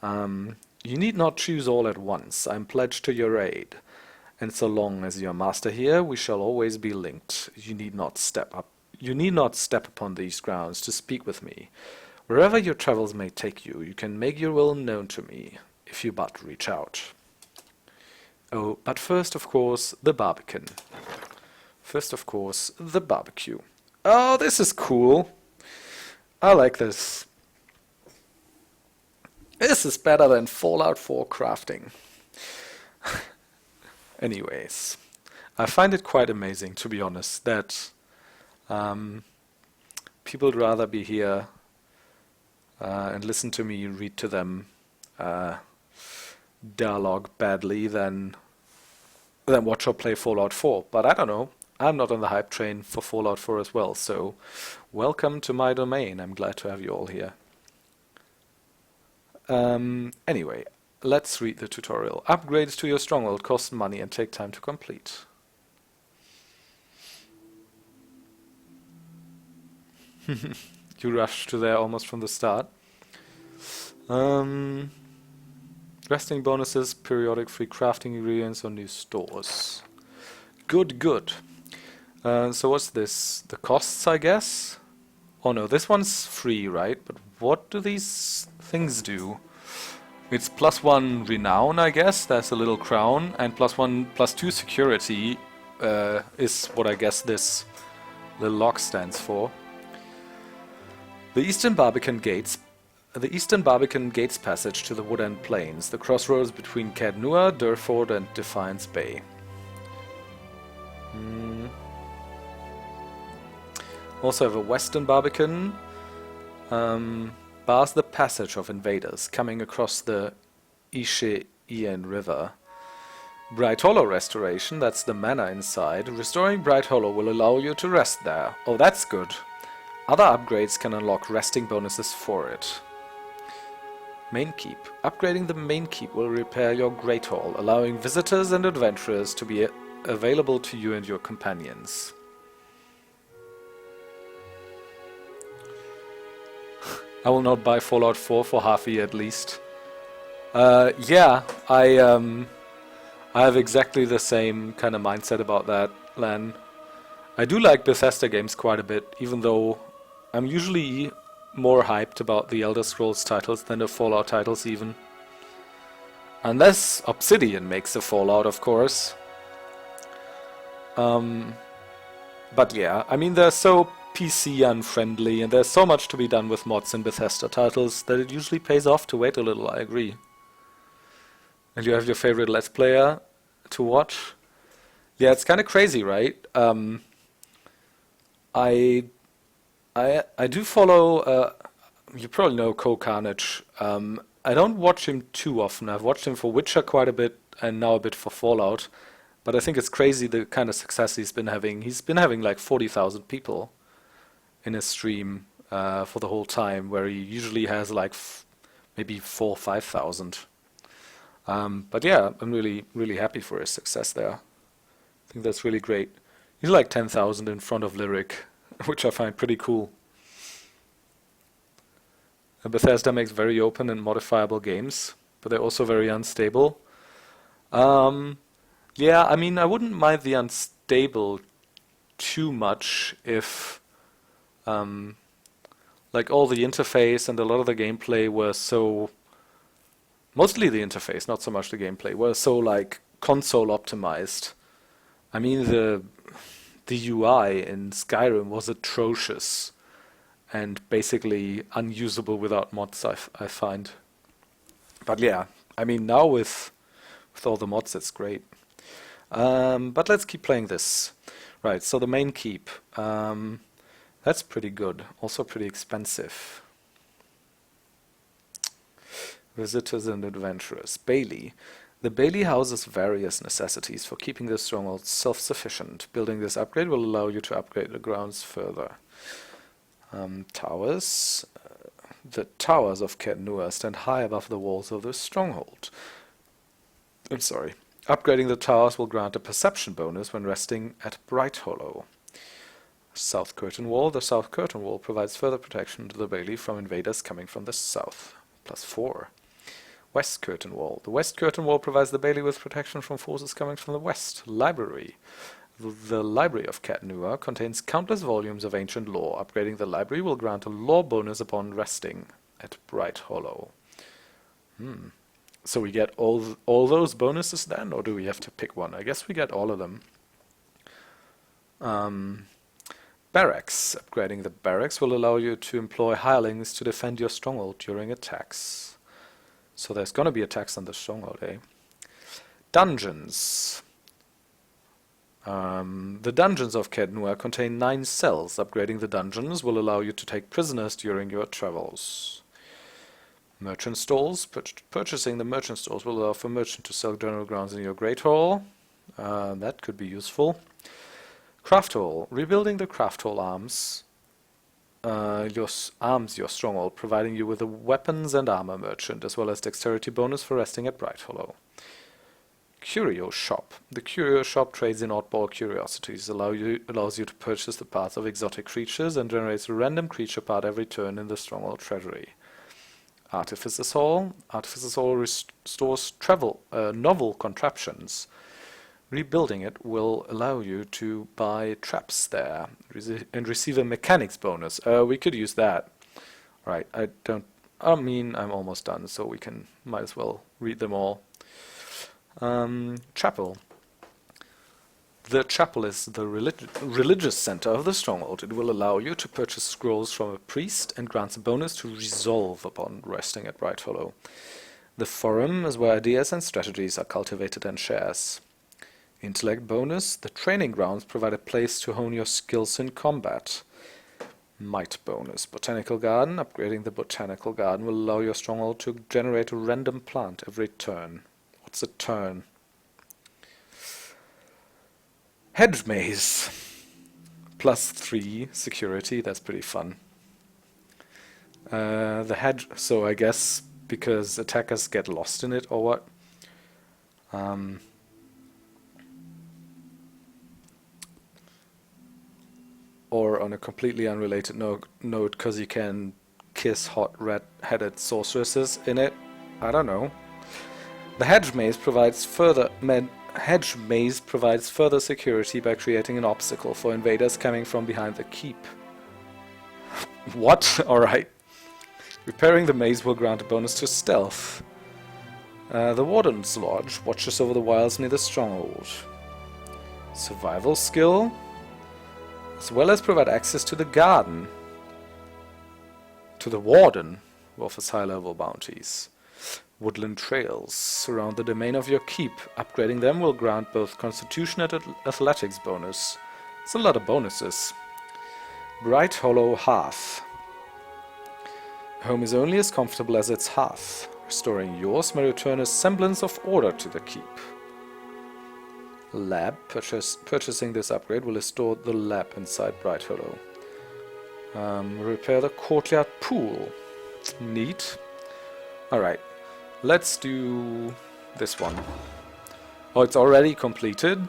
You need not choose all at once. I'm pledged to your aid, and so long as your master here, we shall always be linked. You need not step upon these grounds to speak with me. Wherever your travels may take you, you can make your will known to me, if you but reach out. Oh, but first, of course, the barbican. First, of course, the barbecue. Oh, this is cool. I like this. This is better than Fallout 4 crafting. Anyways, I find it quite amazing, to be honest, that people would rather be here and listen to me read to them dialogue badly than watch or play Fallout 4. But I don't know. I'm not on the hype train for Fallout 4 as well, so welcome to my domain. I'm glad to have you all here. Anyway, let's read the tutorial. Upgrades to your stronghold cost money and take time to complete. You rushed to there almost from the start. Resting bonuses, periodic free crafting ingredients on new stores. Good, good. So what's this? The costs, I guess? Oh no, this one's free, right? But what do these things do? It's +1 renown, I guess. That's a little crown. And +2 security is what I guess this little lock stands for. The Eastern Barbican Gates passage to the Woodend Plains, the crossroads between Caed Nua, Durford and Defiance Bay. Also have a Western Barbican, bars the passage of invaders coming across the Ishe-Ian River. Bright Hollow restoration, that's the mana inside. Restoring Bright Hollow will allow you to rest there. Oh, that's good. Other upgrades can unlock resting bonuses for it. Main Keep. Upgrading the Main Keep will repair your Great Hall, allowing visitors and adventurers to be available to you and your companions. I will not buy Fallout 4 for half a year at least. Yeah, I have exactly the same kind of mindset about that, Lan. I do like Bethesda games quite a bit, even though I'm usually more hyped about the Elder Scrolls titles than the Fallout titles even. Unless Obsidian makes a Fallout, of course. But yeah, I mean, they're so PC unfriendly and there's so much to be done with mods in Bethesda titles that it usually pays off to wait a little, I agree. And you have your favorite Let's Player to watch? Yeah, it's kind of crazy, right? I do follow, you probably know Carnage. I don't watch him too often. I've watched him for Witcher quite a bit and now a bit for Fallout. But I think it's crazy the kind of success he's been having. He's been having like 40,000 people in his stream for the whole time, where he usually has like maybe 4,000 or 5,000. But yeah, I'm really, really happy for his success there. I think that's really great. He's like 10,000 in front of Lyric, which I find pretty cool. And Bethesda makes very open and modifiable games, but they're also very unstable. Yeah, I mean, I wouldn't mind the unstable too much if like all the interface and a lot of the gameplay were so, mostly the interface, not so much the gameplay, were so like console optimized. I mean, the UI in Skyrim was atrocious and basically unusable without mods, I find. But yeah, I mean, now with all the mods, it's great. But let's keep playing this. Right, so the Main Keep. That's pretty good. Also pretty expensive. Visitors and adventurers. Bailey. The Bailey houses various necessities for keeping the stronghold self-sufficient. Building this upgrade will allow you to upgrade the grounds further. Towers. The towers of Caed Nua stand high above the walls of the stronghold. I'm sorry. Upgrading the towers will grant a perception bonus when resting at Bright Hollow. South Curtain Wall. The South Curtain Wall provides further protection to the Bailey from invaders coming from the south. +4. West Curtain Wall. The West Curtain Wall provides the Bailey with protection from forces coming from the west. Library. The library of Caed Nua contains countless volumes of ancient lore. Upgrading the library will grant a lore bonus upon resting at Bright Hollow. So we get all those bonuses then, or do we have to pick one? I guess we get all of them. Barracks. Upgrading the barracks will allow you to employ hirelings to defend your stronghold during attacks. So there's gonna be attacks on the stronghold, eh? Dungeons. The dungeons of Caed Nua contain 9 cells. Upgrading the dungeons will allow you to take prisoners during your travels. Merchant stalls. Purchasing the merchant stalls will allow for merchant to sell general grounds in your Great Hall. That could be useful. Craft Hall. Rebuilding the Craft Hall arms your stronghold, providing you with a weapons and armor merchant, as well as dexterity bonus for resting at Bright Hollow. Curio Shop. The Curio Shop trades in oddball curiosities, allows you to purchase the parts of exotic creatures, and generates a random creature part every turn in the stronghold treasury. Artificer's Hall. Artificer's Hall restores novel contraptions. Rebuilding it will allow you to buy traps there and receive a mechanics bonus. We could use that. Right, I'm almost done, so we might as well read them all. Chapel. The chapel is the religious center of the stronghold. It will allow you to purchase scrolls from a priest and grants a bonus to resolve upon resting at Bright Hollow. The forum is where ideas and strategies are cultivated and shares. Intellect bonus. The training grounds provide a place to hone your skills in combat. Might bonus. Botanical garden. Upgrading the botanical garden will allow your stronghold to generate a random plant every turn. What's a turn? Hedge maze. +3 security. That's pretty fun. The hedge. So I guess because attackers get lost in it or what? Or on a completely unrelated note, because you can kiss hot red-headed sorceresses in it. I don't know. The hedge maze provides further security by creating an obstacle for invaders coming from behind the keep. What? Alright. Repairing the maze will grant a bonus to stealth. The Warden's Lodge watches over the wilds near the stronghold. Survival skill, as well as provide access to the garden. To the Warden, who offers high-level bounties. Woodland trails surround the domain of your keep. Upgrading them will grant both Constitution and Athletics bonus. It's a lot of bonuses. Bright Hollow Hearth. Home is only as comfortable as its hearth. Restoring yours may return a semblance of order to the keep. Lab. Purchasing this upgrade will restore the lab inside Bright Hollow. Repair the courtyard pool. Neat. Alright. Let's do this one. Oh, it's already completed?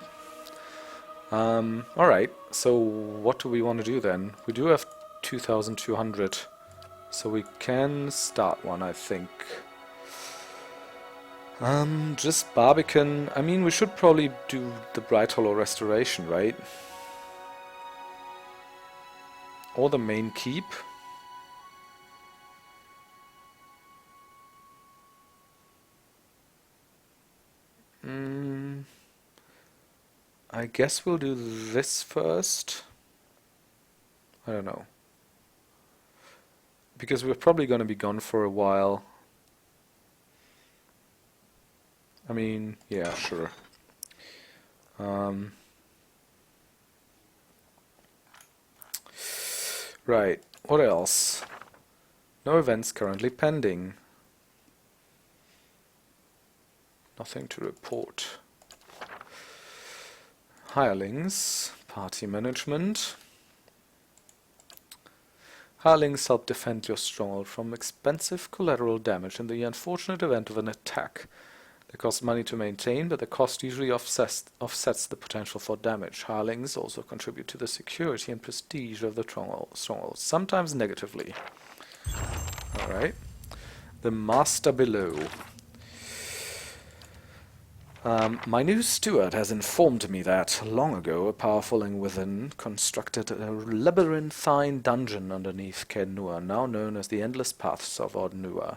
Alright, so what do we want to do then? We do have 2,200, so we can start one, I think. Just Barbican. I mean, we should probably do the Bright Hollow restoration, right? Or the main keep. I guess we'll do this first. I don't know. Because we're probably going to be gone for a while. I mean, yeah, sure. Right, what else? No events currently pending. Nothing to report. Hirelings, party management. Hirelings help defend your stronghold from expensive collateral damage in the unfortunate event of an attack. They cost money to maintain, but the cost usually offsets the potential for damage. Hirelings also contribute to the security and prestige of the stronghold, sometimes negatively. Alright. The Master Below. My new steward has informed me that, long ago, a powerful within constructed a labyrinthine dungeon underneath Caed Nua, now known as the Endless Paths of Nua.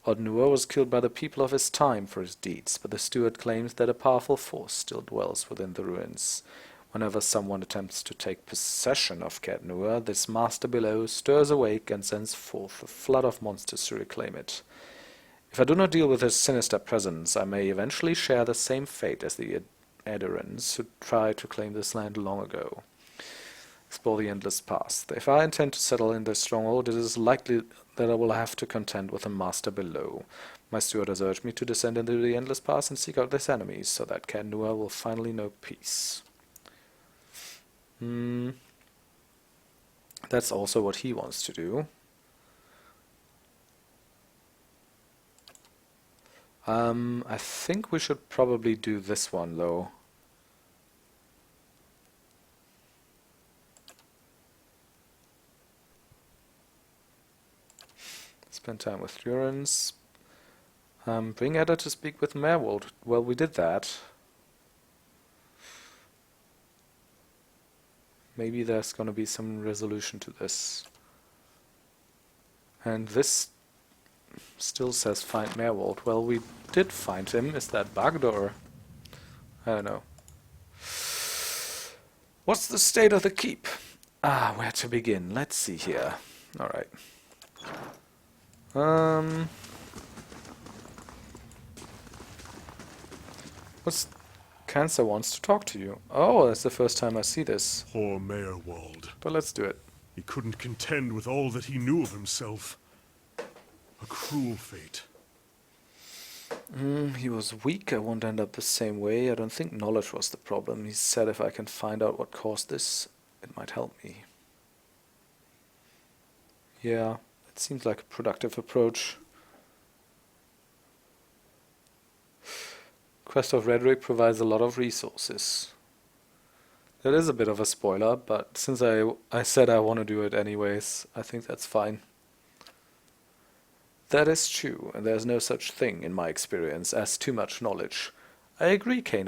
Nua was killed by the people of his time for his deeds, but the steward claims that a powerful force still dwells within the ruins. Whenever someone attempts to take possession of Caed Nua, this master below stirs awake and sends forth a flood of monsters to reclaim it. If I do not deal with his sinister presence, I may eventually share the same fate as the Adherents who tried to claim this land long ago. Explore the endless past. If I intend to settle in the stronghold, it is likely that I will have to contend with the master below. My steward has urged me to descend into the endless past and seek out his enemies, so that Caed Nua will finally know peace. That's also what he wants to do. I think we should probably do this one, though. Spend time with Durans. Bring Edda to speak with Maerwald. Well, we did that. Maybe there's gonna be some resolution to this. And this still says find Maerwald. Well, we did find him. Is that bugged or... I don't know. What's the state of the keep? Where to begin? Let's see here. Alright. Cancer wants to talk to you. Oh, that's the first time I see this. Poor Maerwald. But let's do it. He couldn't contend with all that he knew of himself. A cruel fate. He was weak. I won't end up the same way. I don't think knowledge was the problem. He said if I can find out what caused this, it might help me. Yeah, it seems like a productive approach. Quest of Rhetoric provides a lot of resources. That is a bit of a spoiler, but since I said I want to do it anyways, I think that's fine. That is true, and there's no such thing, in my experience, as too much knowledge. I agree, Caed.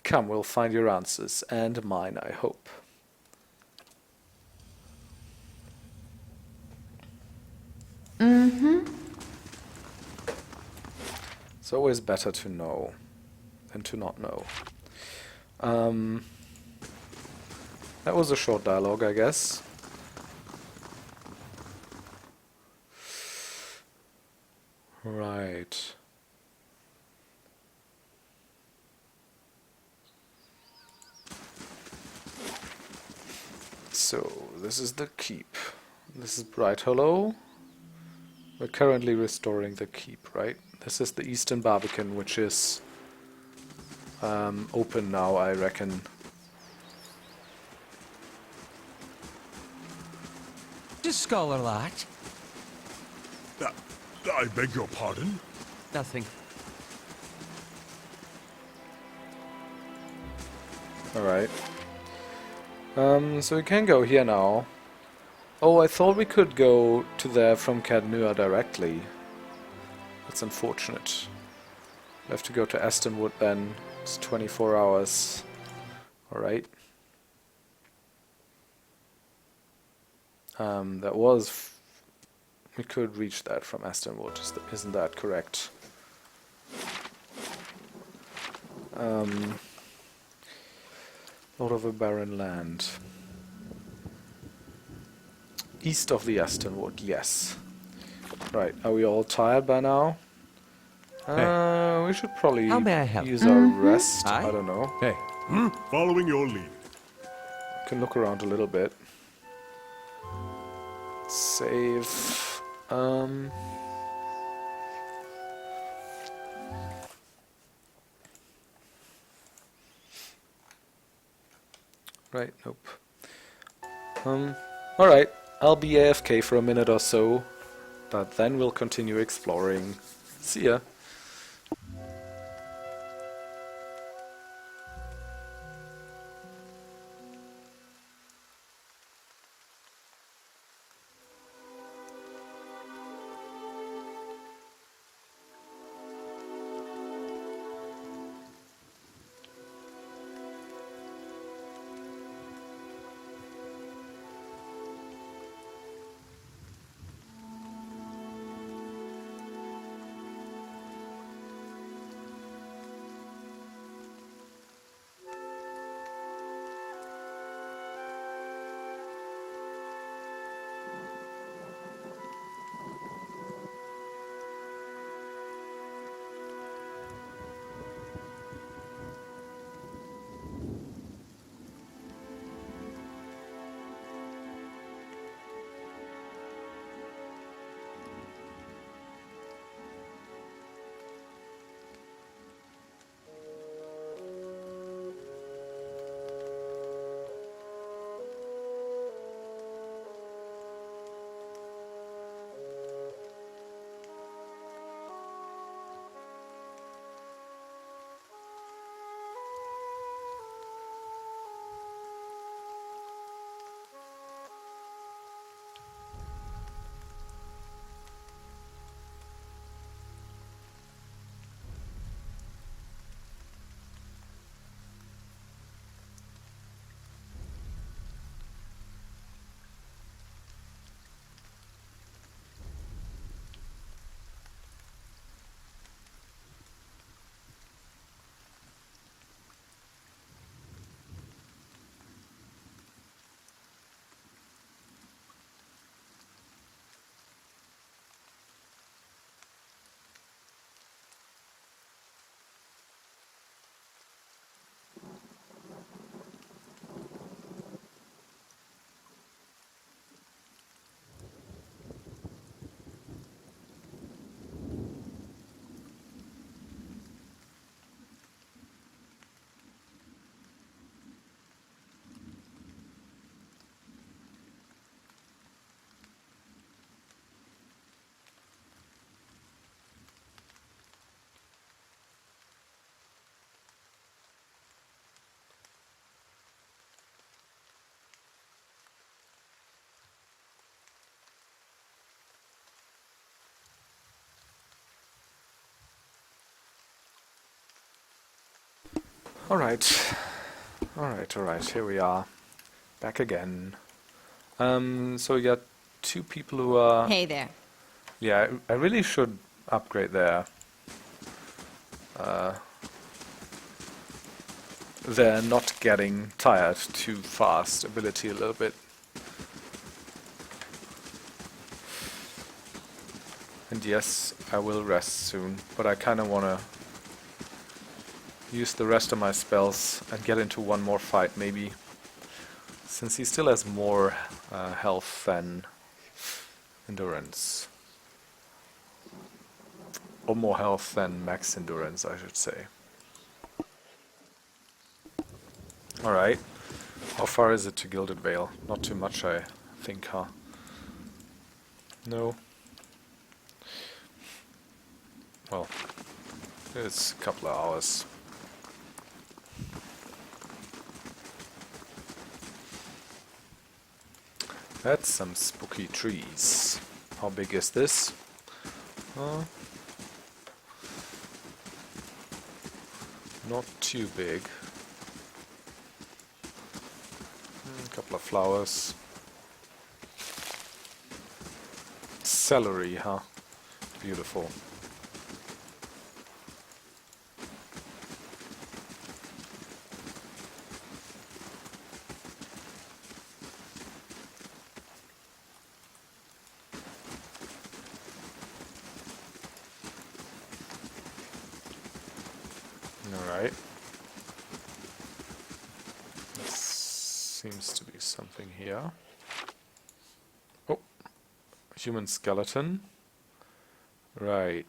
Come, we'll find your answers, and mine, I hope. It's always better to know than to not know. That was a short dialogue, I guess. Right. So, this is the keep. This is Bright Hollow. We're currently restoring the keep, right? This is the Eastern Barbican, which is open now, I reckon. Just scholar lot. I beg your pardon? Nothing. Alright. So we can go here now. Oh, I thought we could go to there from Caed Nua directly. That's unfortunate. We have to go to Esternwood then. It's 24 hours. Alright. That was... We could reach that from Esternwood, isn't that correct? Lord of a barren land. East of the Esternwood, yes. Right, are we all tired by now? We should probably How may I help? use our rest. Aye. I don't know. Hey. Following your lead. Can look around a little bit. Save. Right, nope. Alright, I'll be AFK for a minute or so, but then we'll continue exploring. See ya. Alright. Alright, here we are. Back again. So we got two people who are... Hey there. Yeah, I really should upgrade their not getting tired too fast ability a little bit. And yes, I will rest soon, but I kind of want to use the rest of my spells and get into one more fight maybe, since he still has more health than endurance. Or more health than max endurance, I should say. Alright. How far is it to Gilded Vale? Not too much, I think, huh? No. Well, it's a couple of hours. That's some spooky trees. How big is this? Not too big. A couple of flowers. Celery, huh? Beautiful. Alright. Seems to be something here. Oh, human skeleton. Right.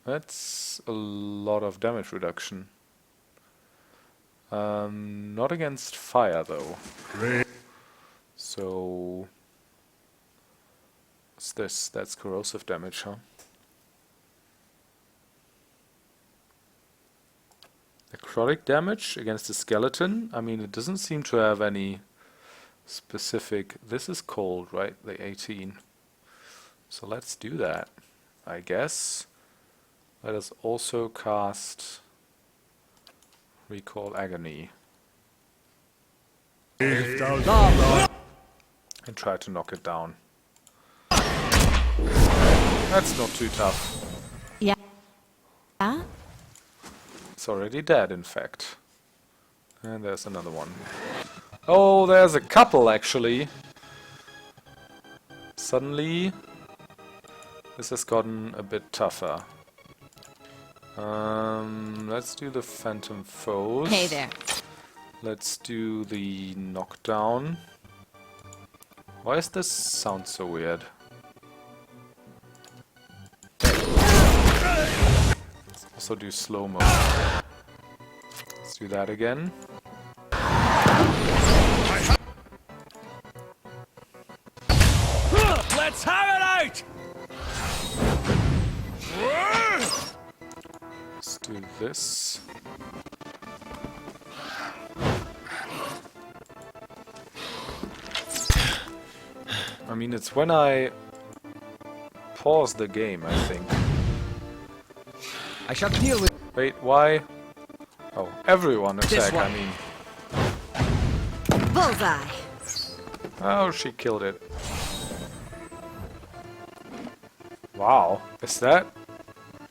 That's a lot of damage reduction. Not against fire though. So what's this? That's corrosive damage, huh? Necrotic damage against a skeleton? I mean, it doesn't seem to have any specific... This is cold, right? The 18. So let's do that, I guess. Let us also cast Recall Agony. And try to knock it down. That's not too tough. Yeah. Yeah? It's already dead, in fact. And there's another one. Oh, there's a couple, actually. Suddenly, this has gotten a bit tougher. Let's do the Phantom Foes. Hey there. Let's do the knockdown. Why does this sound so weird? Let's also do slow-mo. Let's do that again. Let's have it out! Let's do this. I mean, it's when I pause the game, I think. I shall deal with... Wait, why? Oh, everyone attack, I mean. Bullseye! Oh, she killed it. Wow, is that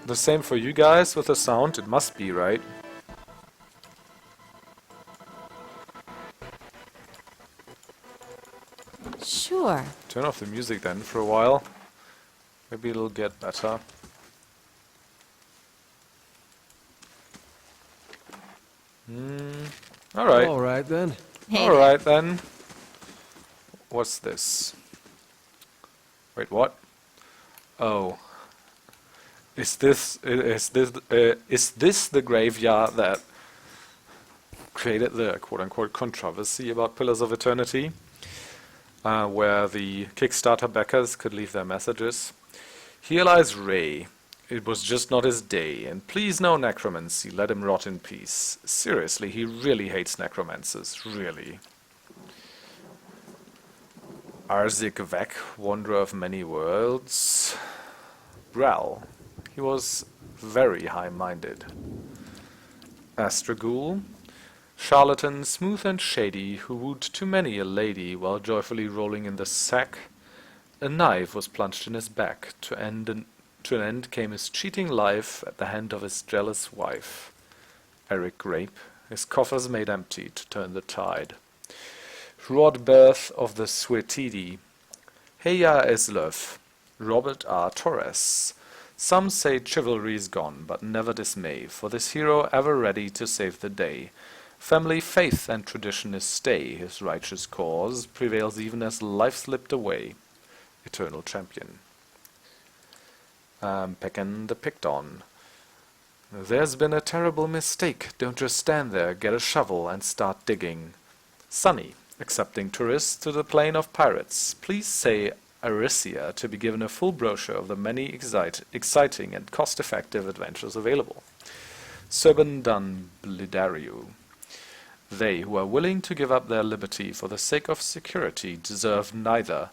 the same for you guys with the sound? It must be, right? Sure. Turn off the music then for a while. Maybe it'll get better. Alright. Alright then. Hey Alright then. What's this? Wait, what? Oh. Is this the graveyard that created the quote-unquote controversy about Pillars of Eternity? Where the Kickstarter backers could leave their messages. Here lies Ray. It was just not his day, and please no necromancy, let him rot in peace. Seriously, he really hates necromancers, really. Arzik Vek, wanderer of many worlds. Ral, he was very high-minded. Astragul, charlatan, smooth and shady, who wooed too many a lady while joyfully rolling in the sack. A knife was plunged in his back. To an end came his cheating life at the hand of his jealous wife. Eric Grape, his coffers made empty to turn the tide. Rod birth of the Suetidi. Heya Eslöf, Robert R. Torres. Some say chivalry's gone, but never dismay, for this hero ever ready to save the day. Family faith and tradition is stay, his righteous cause prevails even as life slipped away. Eternal champion. Pecken the Picton. There's been a terrible mistake. Don't just stand there, get a shovel and start digging. Sunny, accepting tourists to the plain of pirates. Please say Arisia to be given a full brochure of the many exciting and cost-effective adventures available. Serban Dan Blidario. They who are willing to give up their liberty for the sake of security deserve neither,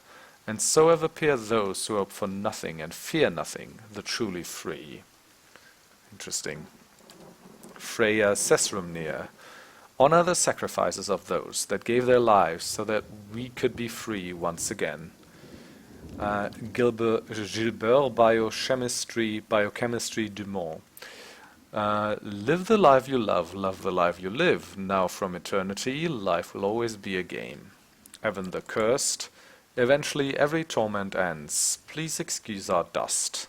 and so ever appear those who hope for nothing and fear nothing, the truly free. Interesting. Freya Sesrumnir. Honor the sacrifices of those that gave their lives so that we could be free once again. Gilbert Biochemistry Dumont. Live the life you love the life you live. Now from eternity, life will always be a game. Evan the Cursed. Eventually every torment ends. Please excuse our dust.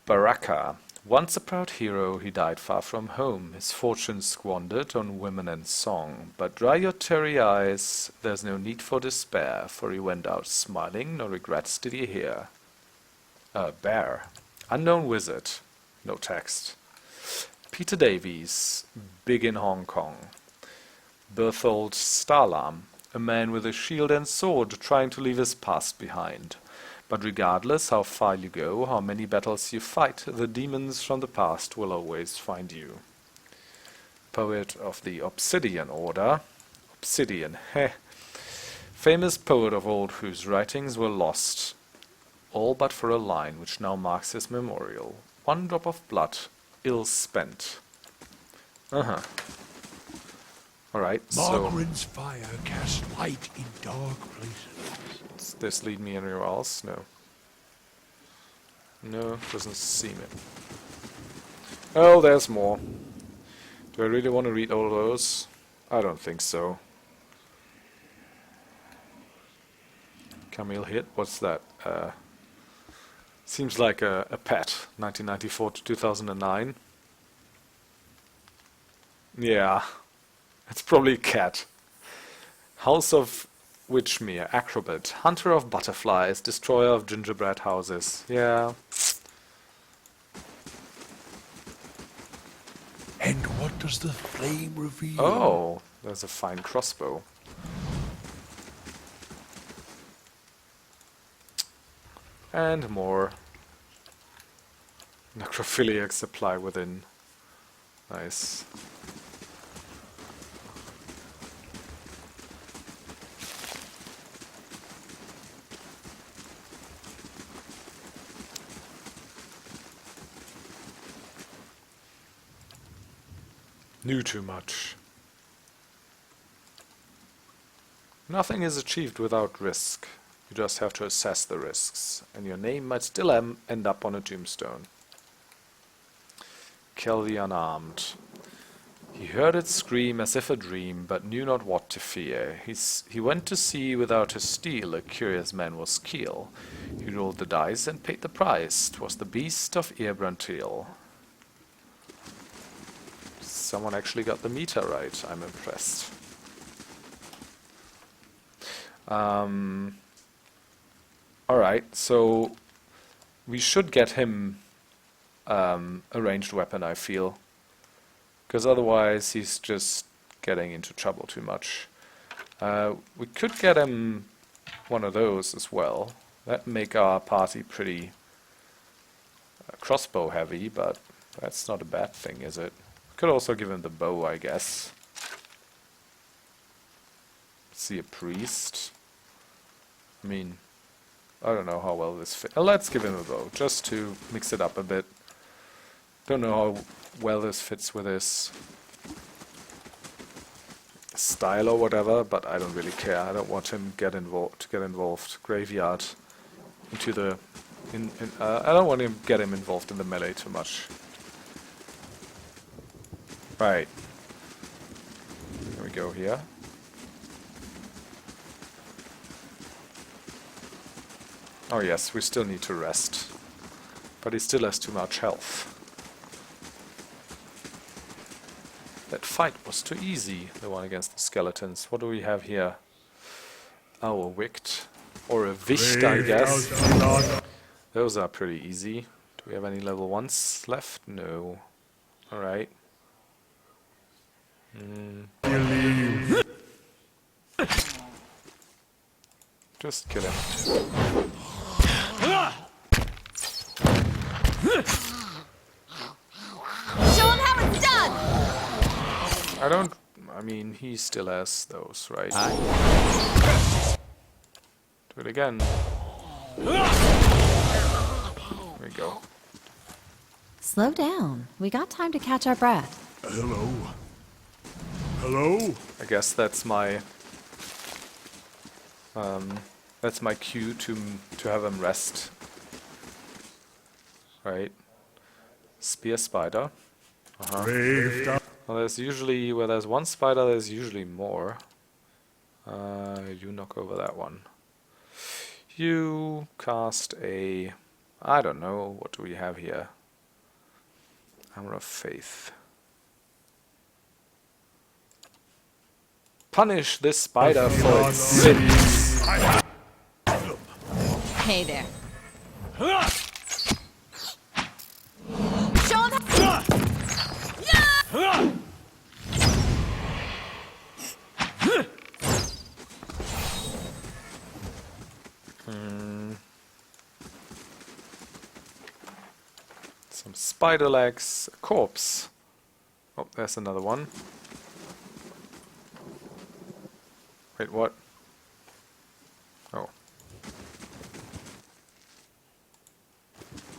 Baraka. Once a proud hero, he died far from home, his fortune squandered on women and song. But dry your teary eyes, there's no need for despair, for he went out smiling, no regrets did he hear. Bear. Unknown wizard. No text. Peter Davies. Big in Hong Kong. Berthold Starlam. A man with a shield and sword trying to leave his past behind. But regardless how far you go, how many battles you fight, the demons from the past will always find you. Poet of the Obsidian Order. Obsidian, heh. Famous poet of old whose writings were lost, all but for a line which now marks his memorial. One drop of blood, ill spent. Alright, so... Margaren's fire casts light in dark places. Does this lead me anywhere else? No. No, doesn't seem it. Oh, there's more. Do I really want to read all of those? I don't think so. Camille Hit, what's that? Seems like a pet, 1994 to 2009. Yeah, it's probably a cat. House of Witchmere, acrobat, hunter of butterflies, destroyer of gingerbread houses. Yeah. And what does the flame reveal? Oh, there's a fine crossbow. And more. Necrophiliac supply within. Nice. Knew too much. Nothing is achieved without risk. You just have to assess the risks, and your name might still end up on a tombstone. Kill the unarmed. He heard it scream as if a dream, but knew not what to fear. He went to sea without his steel, a curious man was Keel. He rolled the dice and paid the price. 'Twas the beast of Earbrantil. Someone actually got the meter right. I'm impressed. Alright, so we should get him a ranged weapon, I feel. Because otherwise he's just getting into trouble too much. We could get him one of those as well. That'd make our party pretty crossbow heavy, but that's not a bad thing, is it? Could also give him the bow, I guess. See a priest. I mean, I don't know how well this fits. Let's give him a bow, just to mix it up a bit. Don't know how well this fits with his style or whatever, but I don't really care. I don't want him get involved. Graveyard into the. I don't want him get him involved in the melee too much. Right. Here we go here. Oh yes, we still need to rest. But he still has too much health. That fight was too easy, the one against the skeletons. What do we have here? Oh, a Wicht. Or a Wicht, I guess. Those are pretty easy. Do we have any level 1s left? No. Alright. Just kill him. Show him how it's done! I mean, he still has those, right? Do it again. There we go. Slow down. We got time to catch our breath. Hello? Hello? I guess that's my cue to have him rest. Right. Spear spider. Well, there's usually where there's one spider, there's usually more. You knock over that one. You cast a, I don't know, what do we have here? Armor of Faith. Punish this spider for its sins. Hey there. Show him how... Some spider legs, a corpse. Oh, there's another one. Wait, what? Oh.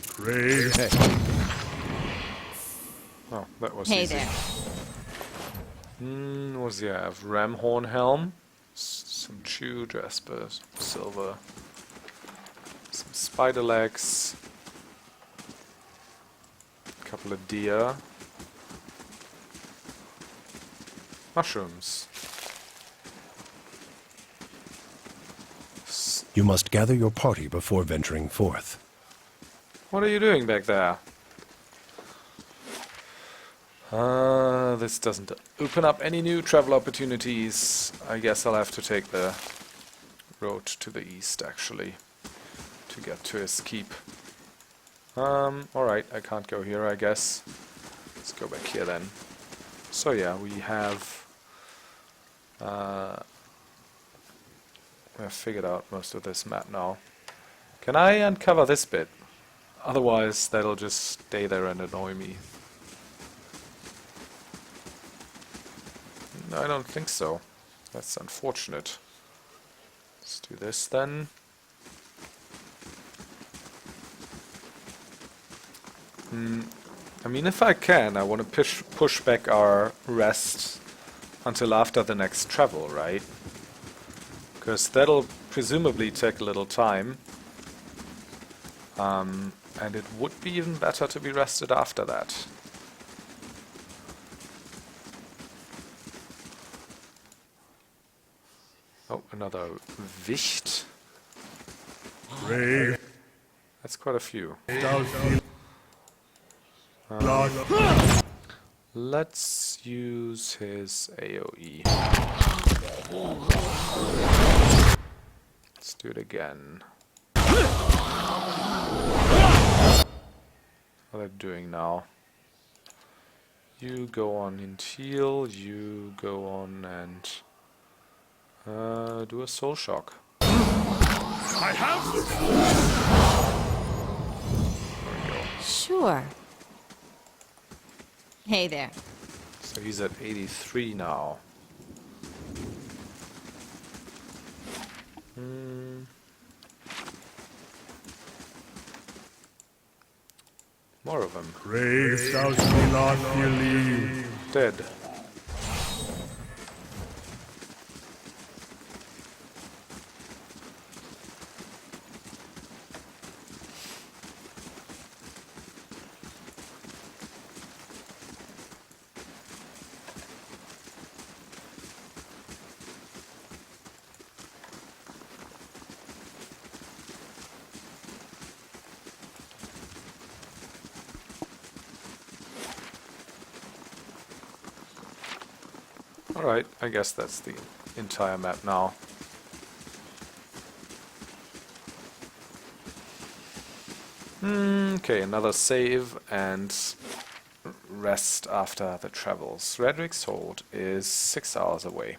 Crazed. Oh, that was Hey easy. there. What does he have? Ram horn helm, some chew, jasper, silver, some spider legs, a couple of deer, mushrooms. You must gather your party before venturing forth. What are you doing back there? This doesn't open up any new travel opportunities. I guess I'll have to take the road to the east, actually, to get to his keep. Alright, I can't go here, I guess. Let's go back here then. So yeah, we have figured out most of this map now. Can I uncover this bit? Otherwise, that'll just stay there and annoy me. No, I don't think so. That's unfortunate. Let's do this then. I mean, if I can, I want to push back our rest until after the next travel, right? Because that'll presumably take a little time. And it would be even better to be rested after that. Oh, another Wicht. Crazed. That's quite a few. Let's use his AoE. Let's do it again. What are they doing now? You go on and heal, you go on and do a soul shock. I have them! There we go. Sure. Hey there. So he's at 83 now. More of them. Praise thou shalt not believe. Dead. Alright, I guess that's the entire map now. Okay, another save and rest after the travels. Redrick's hold is 6 hours away.